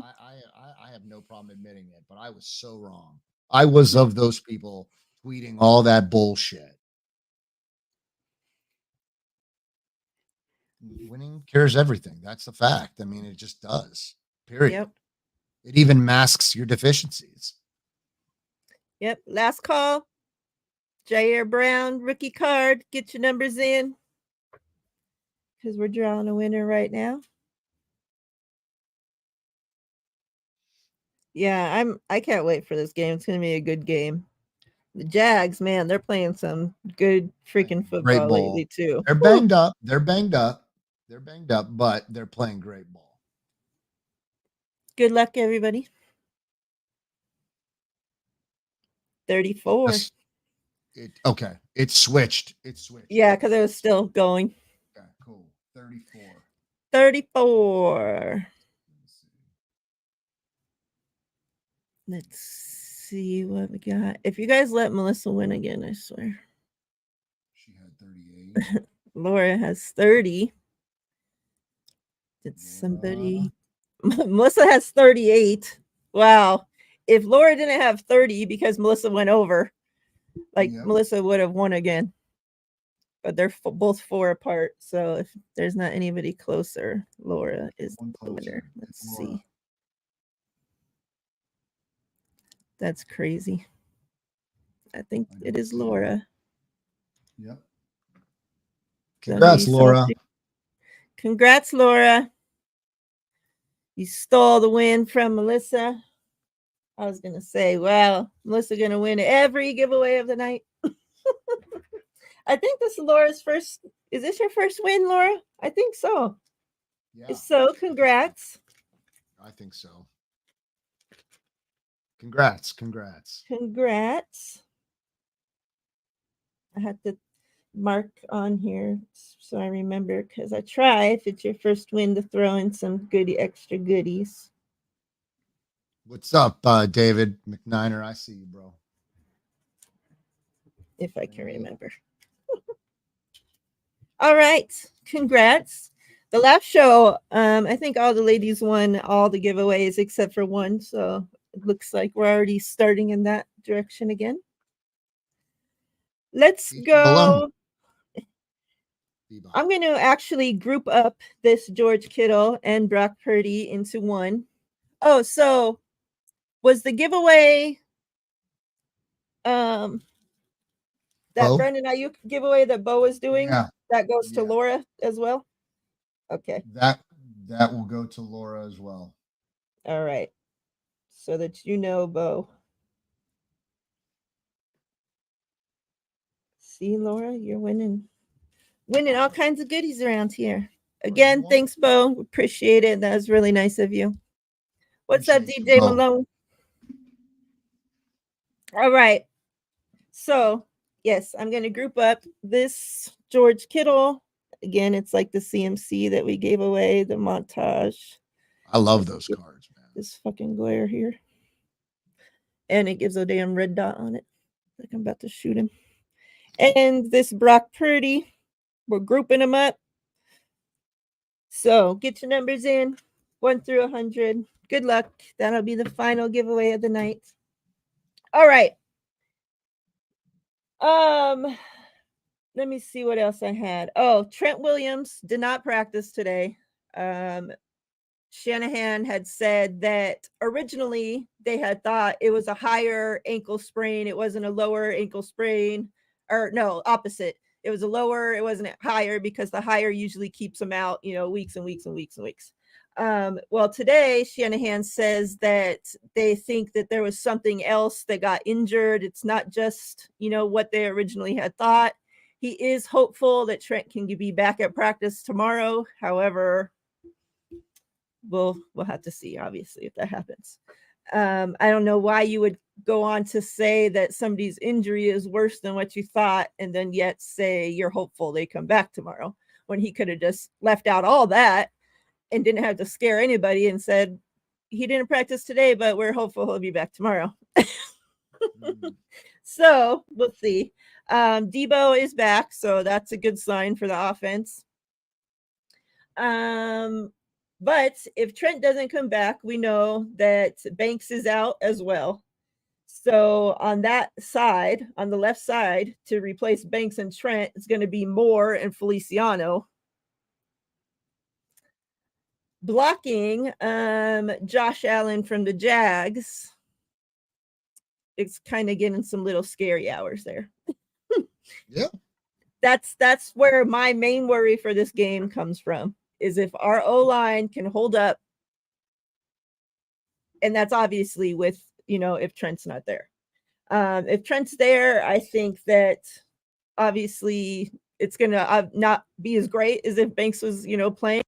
have no problem admitting it, but I was so wrong. I was of those people tweeting all that bullshit. Winning cures everything. That's the fact. I mean, it just does. Period. Yep. It even masks your deficiencies. Yep. Last call. Jair Brown, rookie card. Get your numbers in. Because we're drawing a winner right now. Yeah, I can't wait for this game. It's going to be a good game. The Jags, man, they're playing some good freaking football lately too. They're banged up. But they're playing great ball. Good luck, everybody. 34. Okay. It switched. Yeah, because it was still going. Okay, cool. 34. 34. Let's see what we got. If you guys let Melissa win again, I swear. She had 38. Laura has 30. Did somebody? Melissa has 38. Wow. If Laura didn't have 30 because Melissa went over, like Melissa would have won again. But they're both 4 apart. So if there's not anybody closer, Laura is the winner. Let's see. That's crazy. I think it is Laura. Yep. Congrats, Somebody Laura. Congrats, Laura. You stole the win from Melissa. I was going to say, wow, Melissa going to win every giveaway of the night. I think this is Laura's first. Is this your first win, Laura? I think so. Yeah. If so, congrats. I think so. Congrats. I have to mark on here so I remember, because I try, if it's your first win, to throw in some extra goodies. What's up, David McNiner? I see you, bro. If I can remember. All right. Congrats. The last show, I think all the ladies won all the giveaways except for one. So it looks like we're already starting in that direction again. Let's go. I'm going to actually group up this George Kittle and Brock Purdy into one. Oh, so was the giveaway that Brandon Ayuk giveaway that Bo was doing? Yeah. That goes to Laura as well? Okay. That will go to Laura as well. All right. So that you know, Bo. See, Laura, you're winning all kinds of goodies around here. Again, thanks, Bo. Appreciate it. That was really nice of you. What's up, DJ Malone? All right. So, yes, I'm going to group up this George Kittle. Again, it's like the CMC that we gave away, the montage. I love those cards, man. This fucking glare here. And it gives a damn red dot on it. Like I'm about to shoot him. And this Brock Purdy, we're grouping them up. So get your numbers in, 1 through 100. Good luck. That'll be the final giveaway of the night. All right. Let me see what else I had. Oh, Trent Williams did not practice today. Shanahan had said that originally they had thought it was a higher ankle sprain. It wasn't a lower ankle sprain, or no, opposite. It was a lower, it wasn't higher, because the higher usually keeps them out, weeks and weeks and weeks and weeks. Well, today Shanahan says that they think that there was something else that got injured. It's not just, what they originally had thought. He is hopeful that Trent can be back at practice tomorrow. However, we'll have to see, obviously, if that happens. I don't know why you would go on to say that somebody's injury is worse than what you thought, and then yet say you're hopeful they come back tomorrow, when he could have just left out all that and didn't have to scare anybody and said he didn't practice today, but we're hopeful he'll be back tomorrow. So we'll see. Debo is back, so that's a good sign for the offense. But if Trent doesn't come back, we know that Banks is out as well. So on that side, on the left side, to replace Banks and Trent, it's going to be Moore and Feliciano. Blocking, Josh Allen from the Jags. It's kind of getting some little scary hours there. Yeah. That's where my main worry for this game comes from, is if our O-line can hold up. And that's obviously with, if Trent's not there. If Trent's there, I think that obviously it's going to not be as great as if Banks was, playing,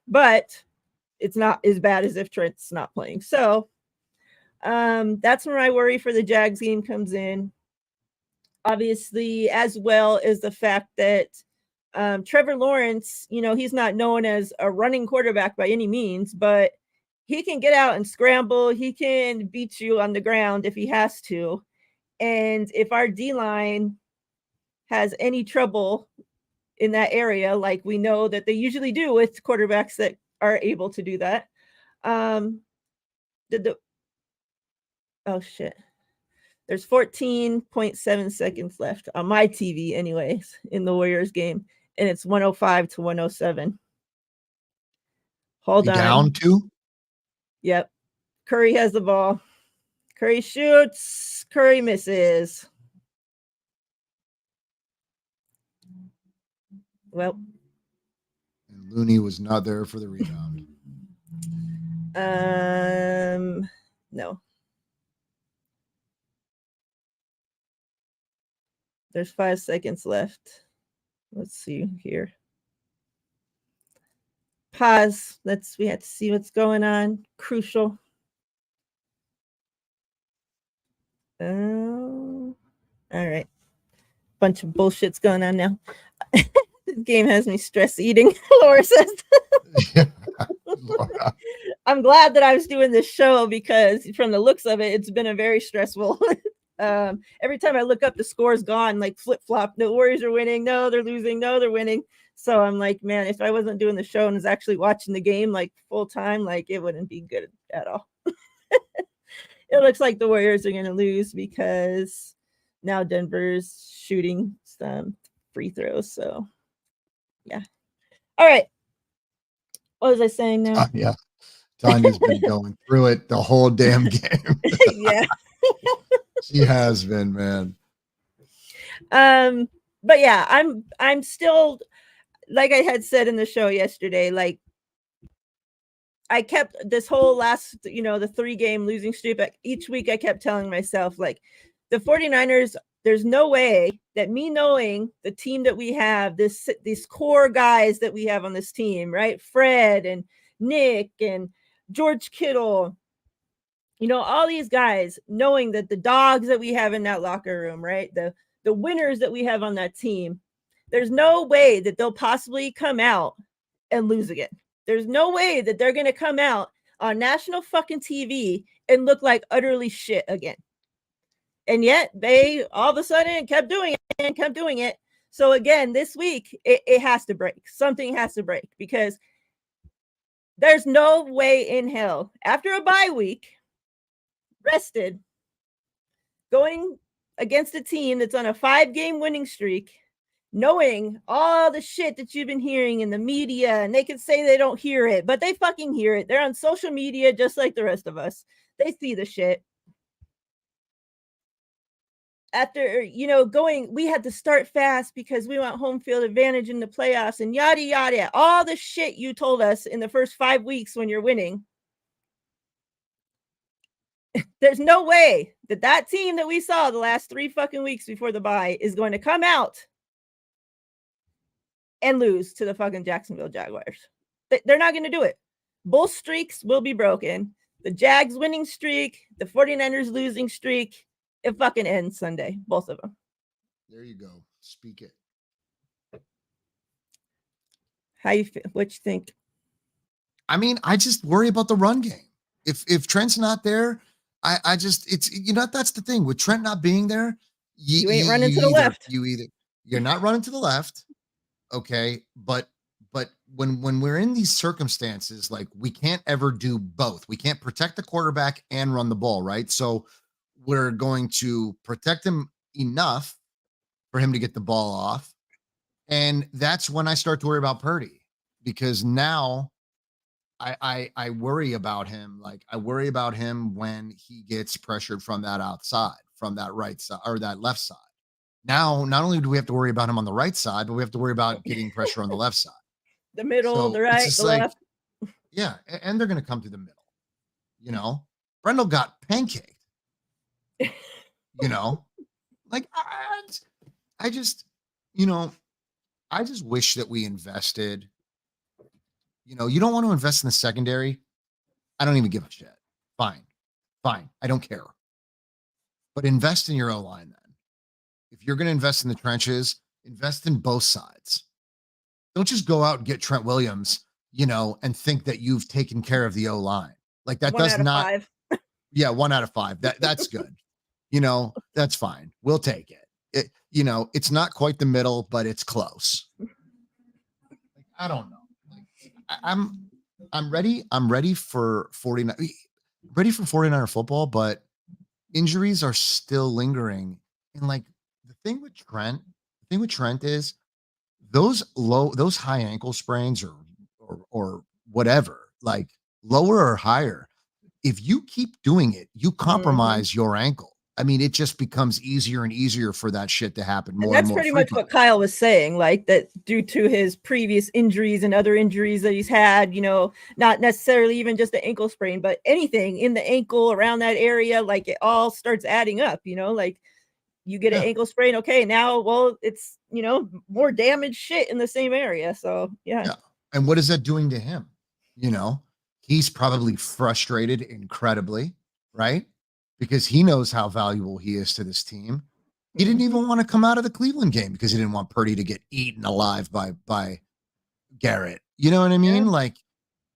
but it's not as bad as if Trent's not playing. So that's where my worry for the Jags game comes in. Obviously, as well as the fact that Trevor Lawrence, he's not known as a running quarterback by any means, but he can get out and scramble. He can beat you on the ground if he has to. And if our D-line has any trouble in that area, like we know that they usually do with quarterbacks that are able to do that. Oh shit. There's 14.7 seconds left on my TV anyways in the Warriors game, and it's 105-107. Hold on. Down 2? Yep. Curry has the ball. Curry shoots. Curry misses. Well. And Looney was not there for the rebound. No. There's 5 seconds left. Let's see here. Pause. We have to see what's going on. Crucial. All right. Bunch of bullshit's going on now. This game has me stress eating, Laura says. Laura. I'm glad that I was doing this show because from the looks of it, it's been a very stressful. Every time I look up, the score's gone, like flip-flop. The Warriors are winning. No, they're losing. No, they're winning. So I'm like, man, if I wasn't doing the show and was actually watching the game like full time, like it wouldn't be good at all. It looks like the Warriors are going to lose because now Denver's shooting some free throws. So, yeah. All right. What was I saying now? Yeah. Tanya's been going through it the whole damn game. Yeah. She has been, man. But yeah, I'm still, like I had said in the show yesterday, like I kept this whole last, the 3-game losing streak. Each week I kept telling myself, like, the 49ers, there's no way that me knowing the team that we have, these core guys that we have on this team, right? Fred and Nick and George Kittle, all these guys, knowing that the dogs that we have in that locker room, right? The winners that we have on that team, there's no way that they'll possibly come out and lose again. There's no way that they're going to come out on national fucking TV and look like utterly shit again. And yet they all of a sudden kept doing it. So again, this week, it has to break. Something has to break because there's no way in hell after a bye week, rested, going against a team that's on a 5-game winning streak, knowing all the shit that you've been hearing in the media, and they can say they don't hear it, but they fucking hear it. They're on social media just like the rest of us. They see the shit. After, we had to start fast because we want home field advantage in the playoffs and yada, yada, all the shit you told us in the first 5 weeks when you're winning. There's no way that team that we saw the last 3 fucking weeks before the bye is going to come out and lose to the fucking Jacksonville Jaguars. They're not going to do it. Both streaks will be broken. The Jags winning streak, the 49ers losing streak, it fucking ends Sunday. Both of them. There you go. Speak it. How you feel? What you think? I mean, I just worry about the run game. If Trent's not there, I just, it's, that's the thing with Trent not being there. You ain't running to the left. You're not running to the left. Okay. But when we're in these circumstances, like we can't ever do both. We can't protect the quarterback and run the ball. Right. So we're going to protect him enough for him to get the ball off. And that's when I start to worry about Purdy, because now I worry about him. Like I worry about him when he gets pressured from that outside, from that right side or that left side. Now, not only do we have to worry about him on the right side, but we have to worry about getting pressure on the left side. The middle, So the right, the left. Yeah. And they're going to come to the middle. Brendel got pancaked. Like I just wish that we invested. You don't want to invest in the secondary. I don't even give a shit. Fine. I don't care. But invest in your O-line then. If you're going to invest in the trenches, invest in both sides. Don't just go out and get Trent Williams, and think that you've taken care of the O-line. Like that One does out of not. 5. Yeah, 1 out of 5. That's good. That's fine. We'll take it. It's not quite the middle, but it's close. Like, I don't know. Like, I'm ready. I'm ready for 49. Ready for 49er football, but injuries are still lingering. And like the thing with Trent is those high ankle sprains or whatever, like lower or higher, if you keep doing it, you compromise your ankle. I mean, it just becomes easier and easier for that shit to happen And more and that's more pretty much what frequently. Kyle was saying, like that due to his previous injuries and other injuries that he's had, not necessarily even just the ankle sprain, but anything in the ankle around that area, like it all starts adding up, like you get an Yeah. ankle sprain. Okay, now, well, it's, more damaged shit in the same area. So, yeah. Yeah. And what is that doing to him? He's probably frustrated incredibly, right? Because he knows how valuable he is to this team. He didn't even want to come out of the Cleveland game because he didn't want Purdy to get eaten alive by Garrett. You know what I mean? Yeah. Like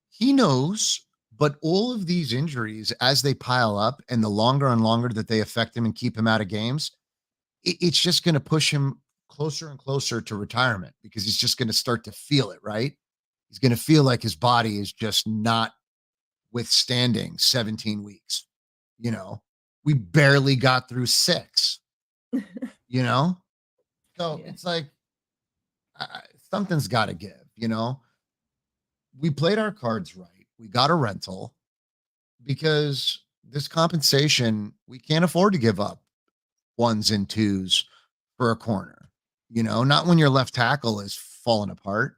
he knows, but all of these injuries, as they pile up and the longer and longer that they affect him and keep him out of games, it's just going to push him closer and closer to retirement because he's just going to start to feel it, right? He's going to feel like his body is just not withstanding 17 weeks. We barely got through 6, you know? So Yeah. it's like something's got to give, We played our cards right. We got a rental because this compensation, we can't afford to give up 1s and 2s for a corner. Not when your left tackle is falling apart.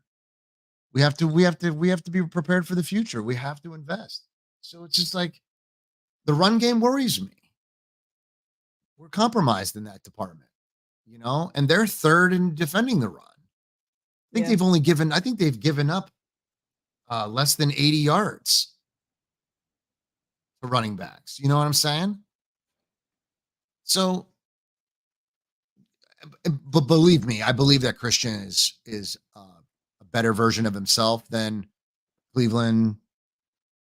We have to be prepared for the future. We have to invest. So it's just like the run game worries me. We're compromised in that department, and they're third in defending the run. I think they've given up less than 80 yards to running backs. You know what I'm saying? So, but believe me, I believe that Christian is a better version of himself than Cleveland,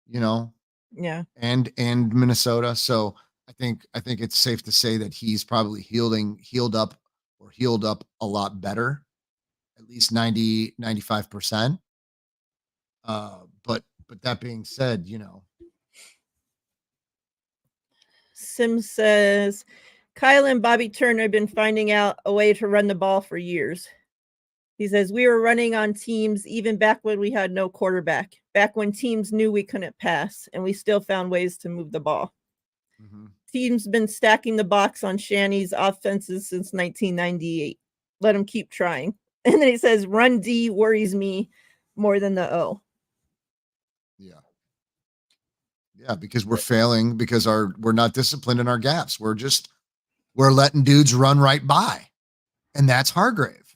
Yeah. and Minnesota. So I think it's safe to say that he's probably healed up a lot better, at least 90-95%. But that being said, Sims says Kyle and Bobby Turner have been finding out a way to run the ball for years. He says, we were running on teams even back when we had no quarterback, back when teams knew we couldn't pass, and we still found ways to move the ball. Teams been stacking the box on Shanny's offenses since 1998. Let them keep trying. And then he says, run D worries me more than the O. Yeah. Yeah, because we're failing because we're not disciplined in our gaps. We're letting dudes run right by. And that's Hargrave.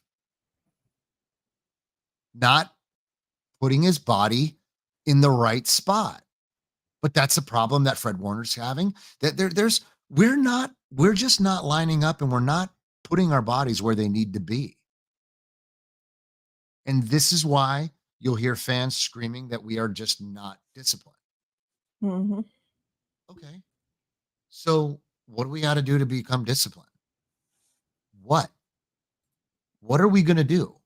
Not putting his body in the right spot. But that's a problem that Fred Warner's having. That we're just not lining up and we're not putting our bodies where they need to be. And this is why you'll hear fans screaming that we are just not disciplined. Okay. So what do we got to do to become disciplined? What are we going to do?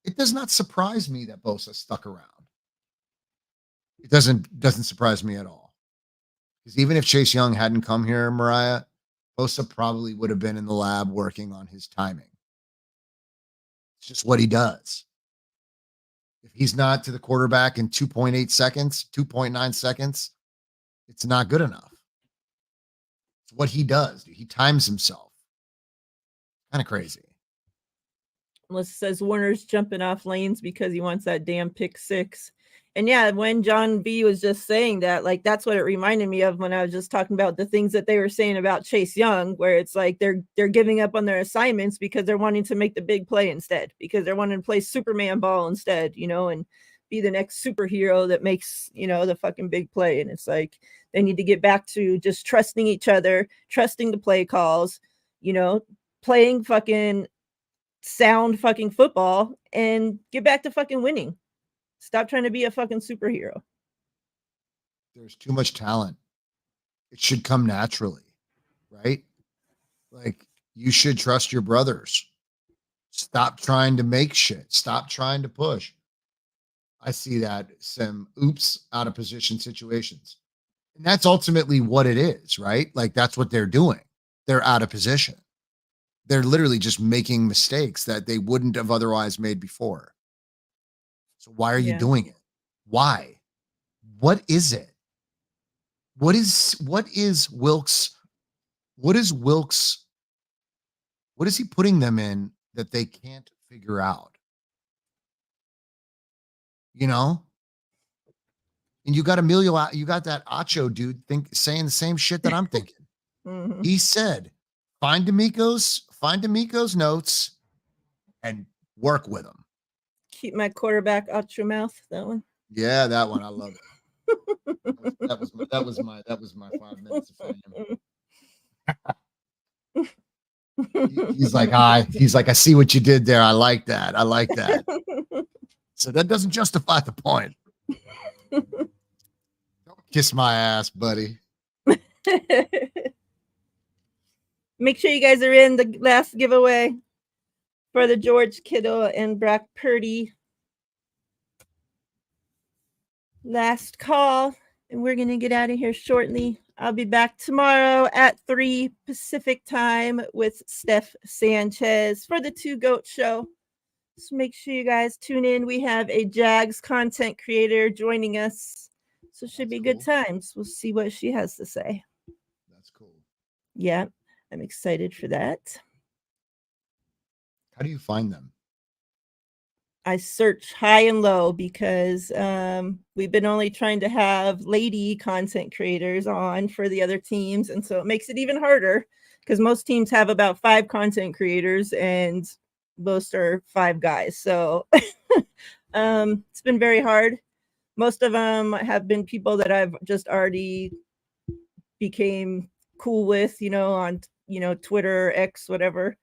It does not surprise me that Bosa stuck around. It doesn't surprise me at all. Because even if Chase Young hadn't come here, Miriah, Bosa probably would have been in the lab working on his timing. It's just what he does. If he's not to the quarterback in 2.8 seconds, 2.9 seconds, it's not good enough. It's what he does. He times himself. Kind of crazy. Melissa says Warner's jumping off lanes because he wants that damn pick 6. And yeah, when John B was just saying that, like, that's what it reminded me of when I was just talking about the things that they were saying about Chase Young, where it's like they're giving up on their assignments because they're wanting to make the big play instead, because they're wanting to play Superman ball instead, and be the next superhero that makes, the fucking big play. And it's like they need to get back to just trusting each other, trusting the play calls, playing fucking sound fucking football and get back to fucking winning. Stop trying to be a fucking superhero. there's too much talent. It should come naturally, right? Like, you should trust your brothers. Stop trying to make shit. Stop trying to push. I see that some oops out of position situations. And that's ultimately what it is, right? Like, that's what they're doing. They're out of position. They're literally just making mistakes that they wouldn't have otherwise made before. So why are you doing it? Why? What is it? What is Wilkes? What is Wilkes? What is he putting them in that they can't figure out? You know? And you got Emilio, you got that Acho dude saying the same shit that I'm thinking. Mm-hmm. He said, find D'Amico's notes and work with them. Keep my quarterback out your mouth. That one. Yeah, that one. I love it. that was my 5 minutes of fame. He's like, I see what you did there. I like that. So that doesn't justify the point. Don't kiss my ass, buddy. Make sure you guys are in the last giveaway for the George Kittle and Brock Purdy. Last call, and we're going to get out of here shortly. I'll be back tomorrow at 3 Pacific time with Steph Sanchez for the Two Goat Show. So make sure you guys tune in. We have a Jags content creator joining us. So it should be good times. We'll see what she has to say. That's cool. Yeah, I'm excited for that. How do you find them? I search high and low because we've been only trying to have lady content creators on for the other teams. And so it makes it even harder because most teams have about 5 content creators and most are 5 guys. So it's been very hard. Most of them have been people that I've just already became cool with, on, Twitter, X, whatever.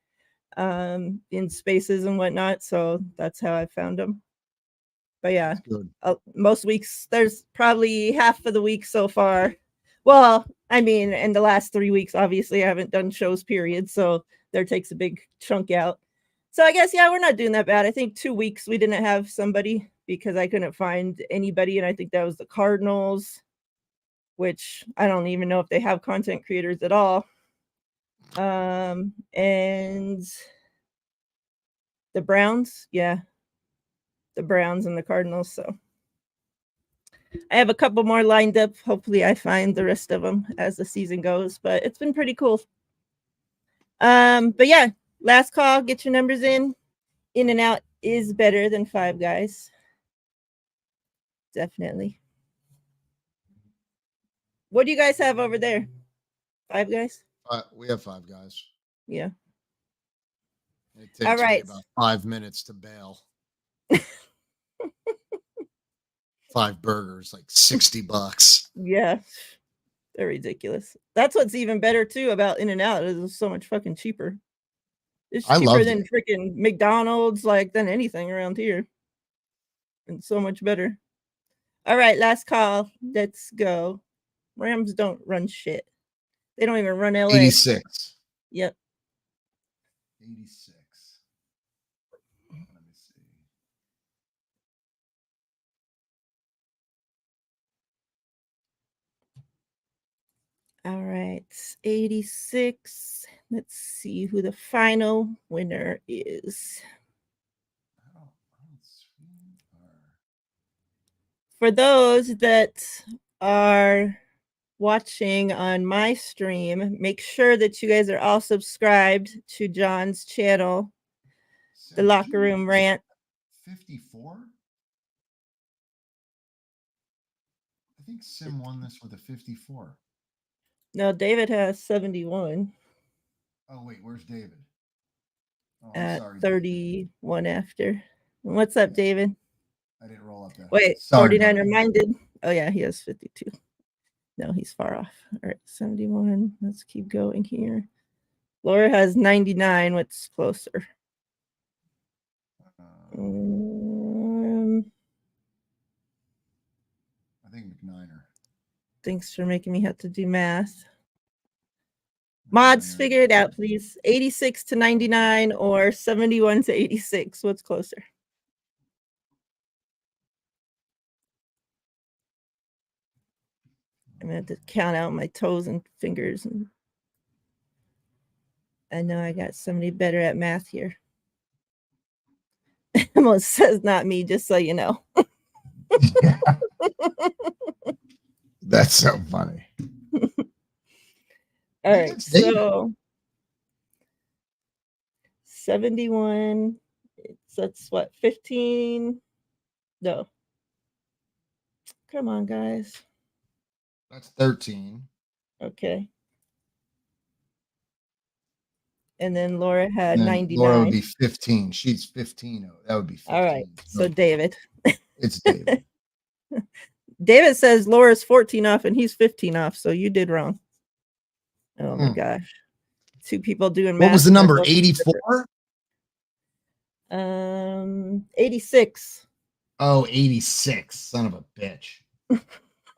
In spaces and whatnot, so that's how I found them. But yeah, most weeks there's probably half of the week so far. Well, I mean, in the last 3 weeks, obviously I haven't done shows, period, so there takes a big chunk out. So I guess we're not doing that bad. I think 2 weeks we didn't have somebody because I couldn't find anybody, and I think that was the Cardinals, which I don't even know if they have content creators at all. And the Browns, the Browns and the Cardinals. So I have a couple more lined up. Hopefully I find the rest of them as the season goes, but it's been pretty cool. But yeah, last call, get your numbers in. In and out is better than 5 guys. Definitely. What do you guys have over there? 5 guys? We have 5 guys. Yeah. It takes me about 5 minutes to bail. 5 burgers, like $60. Yeah. They're ridiculous. That's what's even better too about In-N-Out. It's so much fucking cheaper. It's cheaper than freaking McDonald's, than anything around here. And so much better. All right, last call. Let's go. Rams don't run shit. They don't even run LA. 86. Yep. 86. Let me see. All right, 86. Let's see who the final winner is. For those that are watching on my stream, make sure that you guys are all subscribed to John's channel, The Locker Room Rant. 54? I think Sim won this with a 54. No, David has 71. Oh, wait, where's David? Oh, at sorry, 31 David. After. What's up, David? I didn't roll up that. Wait, 49 reminded. Oh, yeah, he has 52. No, he's far off. All right, 71. Let's keep going here. Laura has 99. What's closer? I think McNiner. Thanks for making me have to do math. Mods, figure it out, please. 86 to 99 or 71 to 86. What's closer? I'm going to have to count out my toes and fingers. And I know I got somebody better at math here. Emma says not me, just so you know. That's so funny. All right, so 71, that's what, 15? No. Come on, guys. That's 13. Okay. And then Laura had 99. Laura would be 15. She's 15. That would be 15. All right, so David. It's David. David says Laura's 14 off and he's 15 off, so you did wrong. Oh my gosh. Two people doing math. What was the number? 84? 86. Oh, 86. Son of a bitch.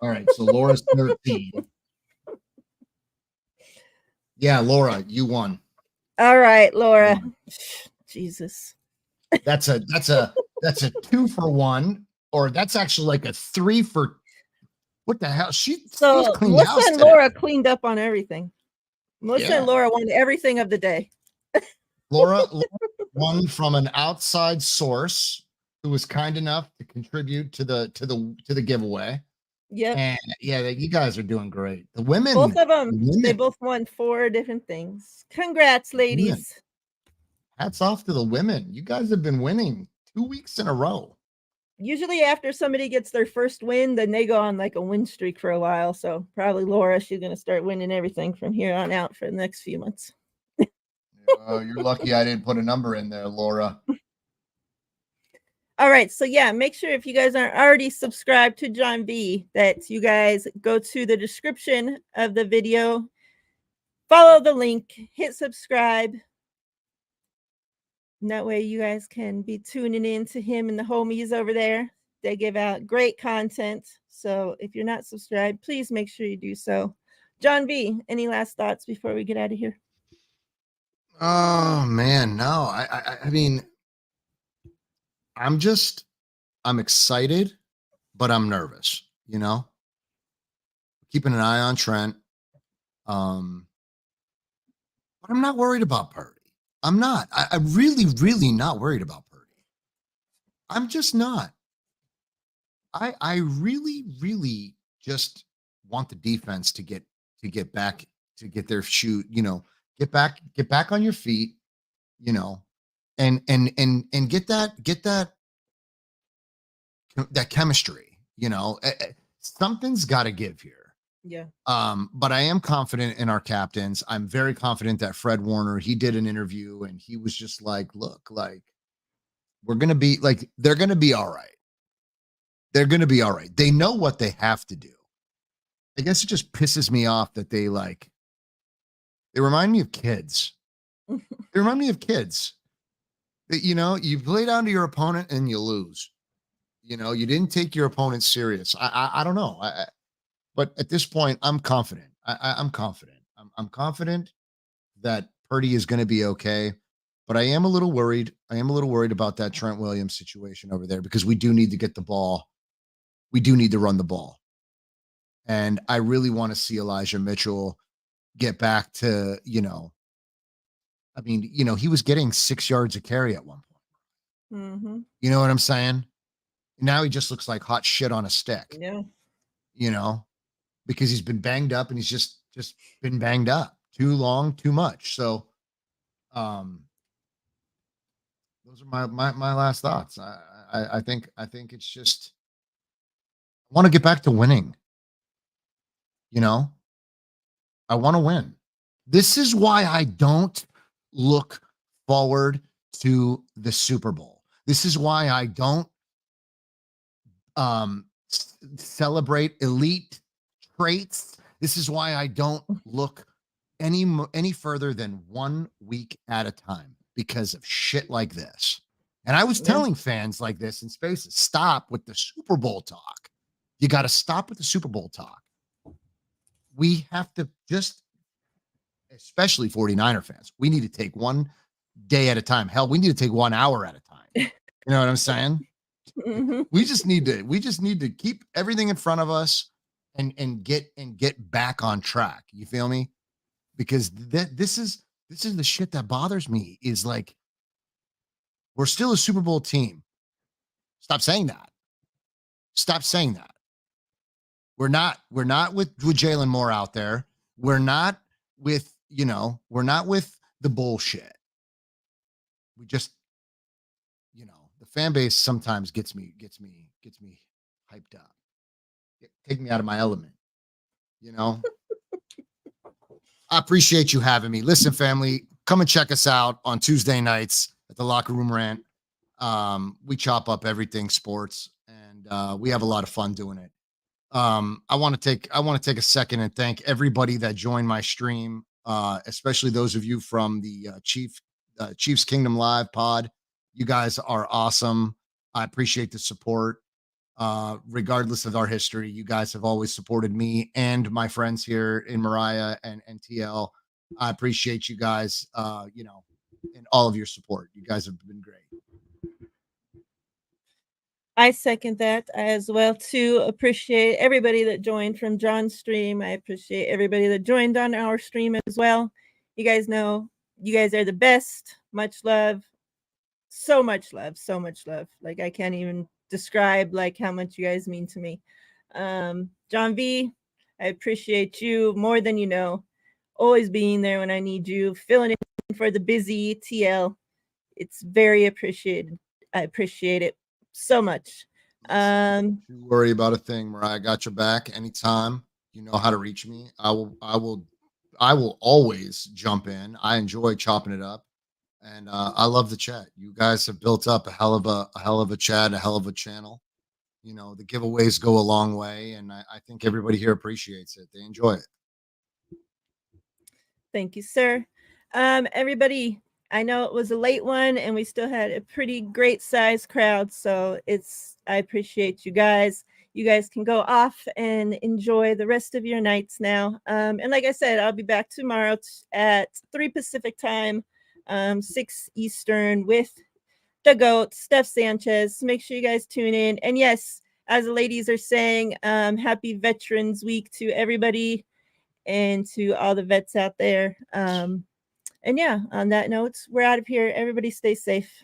All right, so Laura's 13. Yeah, Laura, you won. All right, Laura. Jesus. That's a 2-for-1, or that's actually like a 3 for what the hell? So Melissa and Laura cleaned up on everything. Melissa and Laura won everything of the day. Laura won from an outside source who was kind enough to contribute to the giveaway. Yep. And yeah, you guys are doing great. The women, both of them, they both won 4 different things. Congrats, ladies. Women. Hats off to the women. You guys have been winning 2 weeks in a row. Usually after somebody gets their first win, then they go on like a win streak for a while. So probably Laura, she's going to start winning everything from here on out for the next few months. You're lucky I didn't put a number in there, Laura. All right. So yeah, make sure if you guys aren't already subscribed to John B, that you guys go to the description of the video, follow the link, hit subscribe. And that way you guys can be tuning in to him and the homies over there. They give out great content. So if you're not subscribed, please make sure you do so. John B, any last thoughts before we get out of here? Oh man, no. I mean, I'm excited, but I'm nervous, you know? Keeping an eye on Trent. But I'm not worried about Purdy. I'm not. I'm really, really not worried about Purdy. I'm just not. I really, really just want the defense to get back, to get their shoot, you know, get back on your feet, you know, and get that chemistry, you know. Something's got to give here. Yeah. But I am confident in our captains. I'm very confident that Fred Warner, he did an interview and he was just like, look, like they're going to be all right. They're going to be all right. They know what they have to do. I guess it just pisses me off that they remind me of kids. They remind me of kids. You know, you play down to your opponent and you lose. You know, you didn't take your opponent serious. I don't know. But at this point, I'm confident. I'm confident. I'm confident that Purdy is going to be okay. But I am a little worried. I am a little worried about that Trent Williams situation over there because we do need to get the ball. We do need to run the ball. And I really want to see Elijah Mitchell get back to, you know, I mean, you know, he was getting 6 yards a carry at one point. Mm-hmm. You know what I'm saying? Now he just looks like hot shit on a stick. Yeah. You know, because he's been banged up and he's just been banged up too long, too much. So, those are my last thoughts. I think it's just, I want to get back to winning. You know, I want to win. This is why I don't look forward to the Super Bowl. This is why I don't celebrate elite traits. This is why I don't look any further than 1 week at a time because of shit like this. And I was telling fans like this in Spaces, stop with the Super Bowl talk. You got to stop with the Super Bowl talk. we have to just, especially 49er fans, we need to take one day at a time. Hell, we need to take 1 hour at a time. You know what I'm saying? Mm-hmm. We just need to keep everything in front of us and get back on track. You feel me? Because this is the shit that bothers me is like we're still a Super Bowl team. Stop saying that. Stop saying that. We're not with Jalen Moore out there. We're not with, we're not with the bullshit. We just, the fan base sometimes gets me hyped up. Take me out of my element. I appreciate you having me. Listen, family, come and check us out on Tuesday nights at the Locker Room Rant. We chop up everything sports, and we have a lot of fun doing it. I want to take a second and thank everybody that joined my stream, especially those of you from the Chiefs Kingdom Live pod. You guys are awesome. I appreciate the support. Regardless of our history, you guys have always supported me and my friends here in Miriah and TL. I appreciate you guys, and all of your support. You guys have been great. I second that as well too. Appreciate everybody that joined from John's stream. I appreciate everybody that joined on our stream as well. You guys know you guys are the best. Much love. So much love. So much love. Like I can't even describe like how much you guys mean to me. John V, I appreciate you more than you know. Always being there when I need you, filling in for the busy TL. It's very appreciated. I appreciate it so much. Don't you worry about a thing, Miriah. I got your back anytime. You know how to reach me. I will always jump in. I enjoy chopping it up. And I love the chat. You guys have built up a hell of a chat, a hell of a channel. The giveaways go a long way, and I think everybody here appreciates it. They enjoy it. Thank you, sir. Everybody, I know it was a late one, and we still had a pretty great size crowd. So I appreciate you guys. You guys can go off and enjoy the rest of your nights now. And like I said, I'll be back tomorrow at 3 Pacific time. 6 Eastern with the GOAT, Steph Sanchez. Make sure you guys tune in. And yes, as the ladies are saying, happy Veterans Week to everybody and to all the vets out there. And yeah, on that note, we're out of here. Everybody stay safe.